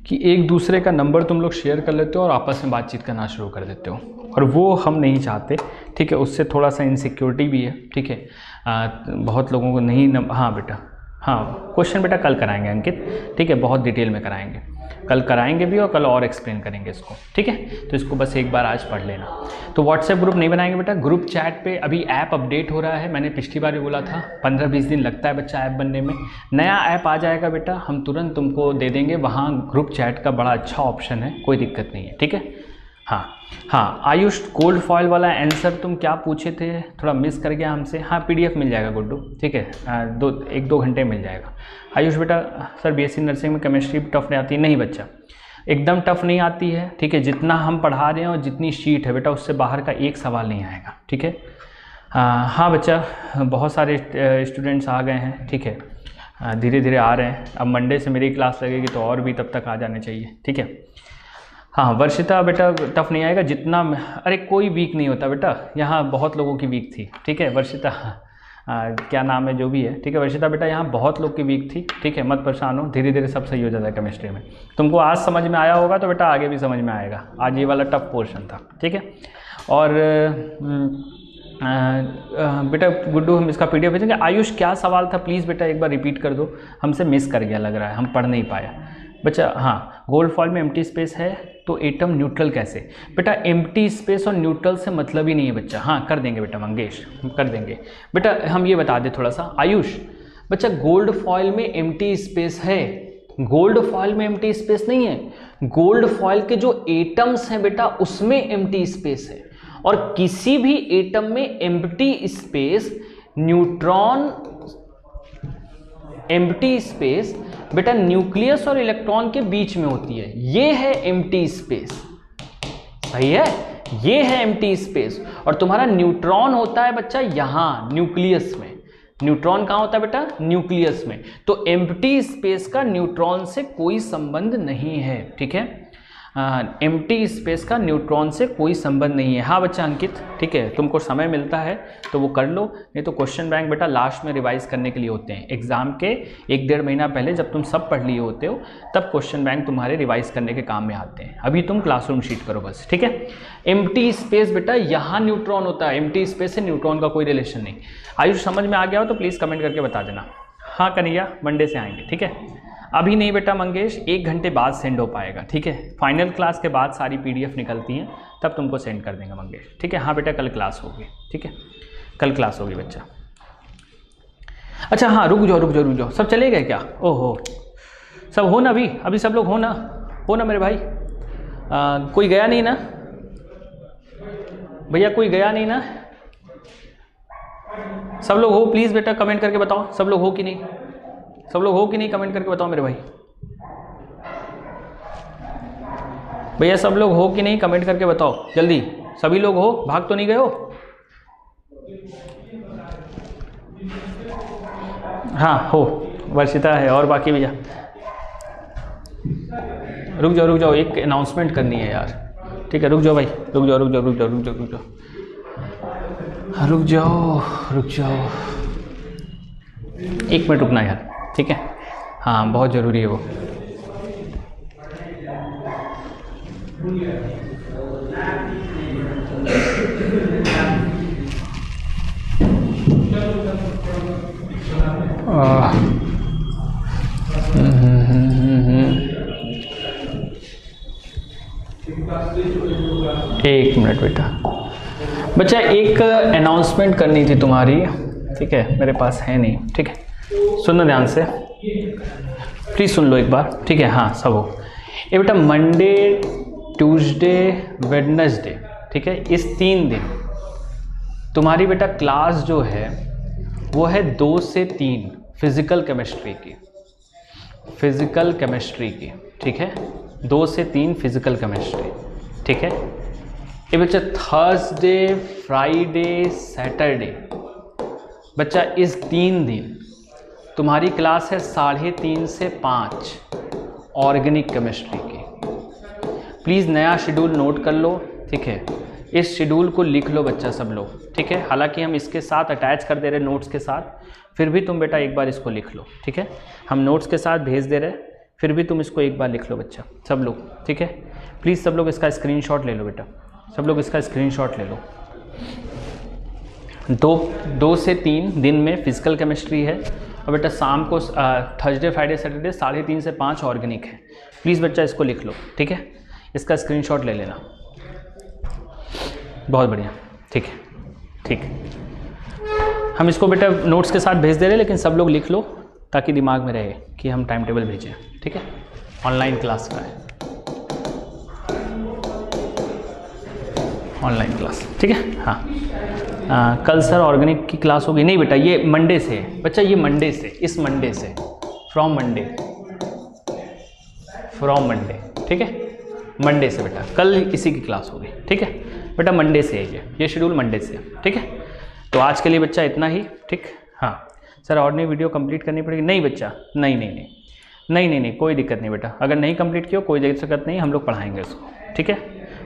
A: कि एक दूसरे का नंबर तुम लोग शेयर कर लेते हो और आपस में बातचीत करना शुरू कर देते हो, और वो हम नहीं चाहते। ठीक है, उससे थोड़ा सा इनसिक्योरिटी भी है। ठीक है, बहुत लोगों को नहीं हाँ बेटा, हाँ क्वेश्चन बेटा कल कराएंगे अंकित। ठीक है, बहुत डिटेल में कराएंगे, कल कराएंगे भी और कल और एक्सप्लेन करेंगे इसको। ठीक है, तो इसको बस एक बार आज पढ़ लेना। तो व्हाट्सएप ग्रुप नहीं बनाएंगे बेटा, ग्रुप चैट पे अभी ऐप अपडेट हो रहा है। मैंने पिछली बार भी बोला था 15-20 दिन लगता है बच्चा ऐप बनने में। नया ऐप आ जाएगा बेटा, हम तुरंत तुमको दे देंगे। वहाँ ग्रुप चैट का बड़ा अच्छा ऑप्शन है, कोई दिक्कत नहीं है। ठीक है, हाँ आयुष, कोल्ड फॉयल वाला आंसर तुम क्या पूछे थे, थोड़ा मिस कर गया हमसे। हाँ PDF मिल जाएगा गुड्डू। ठीक है, 1-2 घंटे मिल जाएगा। आयुष बेटा, सर BSc नर्सिंग में केमिस्ट्री टफ नहीं आती? नहीं बच्चा, एकदम टफ नहीं आती है। ठीक है, जितना हम पढ़ा रहे हैं और जितनी शीट है बेटा, उससे बाहर का एक सवाल नहीं आएगा। ठीक है, हाँ बच्चा, बहुत सारे स्टूडेंट्स आ गए हैं। ठीक है, धीरे धीरे आ रहे हैं। अब मंडे से मेरी क्लास लगेगी तो और भी तब तक आ जाने चाहिए, ठीक है। हाँ वर्षिता बेटा टफ नहीं आएगा जितना, अरे कोई वीक नहीं होता बेटा, यहाँ बहुत लोगों की वीक थी, ठीक है वर्षिता, क्या नाम है जो भी है, ठीक है वर्षिता बेटा, यहाँ बहुत लोग की वीक थी, ठीक है, मत परेशान हो, धीरे धीरे सब सही हो जाता है केमिस्ट्री में। तुमको आज समझ में आया होगा तो बेटा आगे भी समझ में आएगा, आज ये वाला टफ पोर्शन था, ठीक है। और बेटा गुड्डू हम इसका PDF भेजेंगे। आयुष क्या सवाल था प्लीज़ बेटा एक बार रिपीट कर दो, हमसे मिस कर गया लग रहा है, हम पढ़ नहीं पाया बच्चा। हाँ गोल्ड फॉइल में एम्प्टी स्पेस है तो एटम न्यूट्रल कैसे? बेटा एम्प्टी स्पेस और न्यूट्रल से मतलब ही नहीं है बच्चा। हाँ कर देंगे बेटा मंगेश, हम कर देंगे बेटा। हम ये बता दें थोड़ा सा आयुष, बच्चा गोल्ड फॉइल में एम्प्टी स्पेस है, गोल्ड फॉइल में एम्प्टी स्पेस नहीं है, गोल्ड फॉइल के जो एटम्स हैं बेटा उसमें एम्प्टी स्पेस है। और किसी भी एटम में empty space, neutron empty space बेटा न्यूक्लियस और इलेक्ट्रॉन के बीच में होती है, ये है एम्प्टी स्पेस, सही है, ये है एम्प्टी स्पेस। और तुम्हारा न्यूट्रॉन होता है बच्चा यहाँ न्यूक्लियस में, न्यूट्रॉन कहाँ होता है बेटा? न्यूक्लियस में। तो एम्प्टी स्पेस का न्यूट्रॉन से कोई संबंध नहीं है, ठीक है, एम्प्टी स्पेस का न्यूट्रॉन से कोई संबंध नहीं है। हाँ बच्चा अंकित, ठीक है, तुमको समय मिलता है तो वो कर लो, नहीं तो क्वेश्चन बैंक बेटा लास्ट में रिवाइज करने के लिए होते हैं। एग्जाम के 1-1.5 महीना पहले जब तुम सब पढ़ लिए होते हो तब क्वेश्चन बैंक तुम्हारे रिवाइज करने के काम में आते हैं, अभी तुम क्लासरूम शीट करो बस, ठीक है। एम्प्टी स्पेस बेटा यहाँ न्यूट्रॉन होता है, एम्प्टी स्पेस से न्यूट्रॉन का कोई रिलेशन नहीं। आयुष समझ में आ गया हो तो प्लीज़ कमेंट करके बता देना। हाँ कन्हैया मंडे से आएंगे, ठीक है। अभी नहीं बेटा मंगेश, 1 घंटे बाद सेंड हो पाएगा, ठीक है, फाइनल क्लास के बाद सारी PDF निकलती हैं तब तुमको सेंड कर देंगे मंगेश, ठीक है। हाँ बेटा कल क्लास होगी, ठीक है, कल क्लास होगी बच्चा। अच्छा हाँ रुक जाओ, सब चले गए क्या? ओहो सब हो ना, अभी सब लोग हो ना मेरे भाई, कोई गया नहीं ना भैया, कोई गया नहीं ना? सब लोग हो प्लीज़ बेटा कमेंट करके बताओ, सब लोग हो कि नहीं, सब लोग हो कि नहीं, कमेंट करके बताओ मेरे भाई। भैया सब लोग हो कि नहीं, कमेंट करके बताओ जल्दी, सभी लोग हो, भाग तो नहीं गए हो? हाँ हो, वर्षिता है और बाकी भैया। रुक जाओ, एक अनाउंसमेंट करनी है यार, ठीक है, रुक जाओ भाई, रुक जाओ, 1 मिनट रुकना यार, ठीक है, हाँ बहुत ज़रूरी है वो। एक मिनट बेटा, बच्चा एक अनाउंसमेंट करनी थी तुम्हारी, ठीक है, मेरे पास है नहीं, ठीक है, सुनना ध्यान से, प्लीज़ सुन लो एक बार, ठीक है। हाँ सब हो, ये बेटा मंडे, ट्यूसडे, वेडनेसडे, ठीक है, इस 3 दिन तुम्हारी बेटा क्लास जो है वो है 2 से 3 फिजिकल केमिस्ट्री की, ठीक है, 2 से 3 फिजिकल केमिस्ट्री, ठीक है। ये बच्चा थर्सडे, फ्राइडे, सैटरडे, बच्चा इस 3 दिन तुम्हारी क्लास है 3:30 से 5 ऑर्गेनिक केमिस्ट्री की। प्लीज़ नया शेड्यूल नोट कर लो, ठीक है, इस शेड्यूल को लिख लो बच्चा सब लोग, ठीक है। हालांकि हम इसके साथ अटैच कर दे रहे नोट्स के साथ, फिर भी तुम बेटा एक बार इसको लिख लो, ठीक है, हम नोट्स के साथ भेज दे रहे, फिर भी तुम इसको एक बार लिख लो बच्चा सब लोग, ठीक है। प्लीज़ सब लोग इसका स्क्रीनशॉट ले लो बेटा, सब लोग इसका स्क्रीनशॉट ले लो। 2 से 3 दिन में फिजिकल केमिस्ट्री है और बेटा शाम को थर्सडे, फ्राइडे, सैटरडे 3:30 से 5 ऑर्गेनिक है। प्लीज़ बच्चा इसको लिख लो, ठीक है, इसका स्क्रीनशॉट ले लेना, बहुत बढ़िया, ठीक है, ठीक। हम इसको बेटा नोट्स के साथ भेज दे रहे हैं, लेकिन सब लोग लिख लो ताकि दिमाग में रहे कि हम टाइम टेबल भेजें, ठीक है, ऑनलाइन क्लास का है, ऑनलाइन क्लास, ठीक है। हाँ कल सर ऑर्गेनिक की क्लास होगी? नहीं बेटा ये मंडे से है बच्चा, ये मंडे से, इस मंडे से, फ्रॉम मंडे, ठीक है, मंडे से बेटा, कल इसी की क्लास होगी, ठीक है बेटा, मंडे से है ये शेड्यूल मंडे से, ठीक है। तो आज के लिए बच्चा इतना ही, ठीक, हाँ सर और नहीं वीडियो कंप्लीट करनी पड़ेगी? नहीं बच्चा, नहीं नहीं नहीं नहीं नहीं नहीं कोई दिक्कत नहीं बेटा, अगर नहीं कंप्लीट किया कोई दिक्कत नहीं, हम लोग पढ़ाएंगे उसको, ठीक है।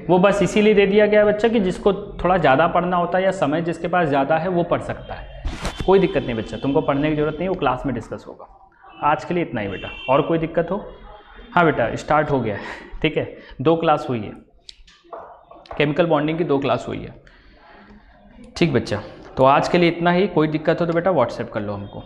A: वो बस इसीलिए दे दिया गया है बच्चा कि जिसको थोड़ा ज़्यादा पढ़ना होता है या समय जिसके पास ज़्यादा है वो पढ़ सकता है। कोई दिक्कत नहीं बच्चा, तुमको पढ़ने की ज़रूरत नहीं, वो क्लास में डिस्कस होगा। आज के लिए इतना ही बेटा, और कोई दिक्कत हो? हाँ बेटा स्टार्ट हो गया है, ठीक है। 2 क्लास हुई है, केमिकल बॉन्डिंग की 2 क्लास हुई है, ठीक बच्चा। तो आज के लिए इतना ही, कोई दिक्कत हो तो बेटा व्हाट्सएप कर लो हमको।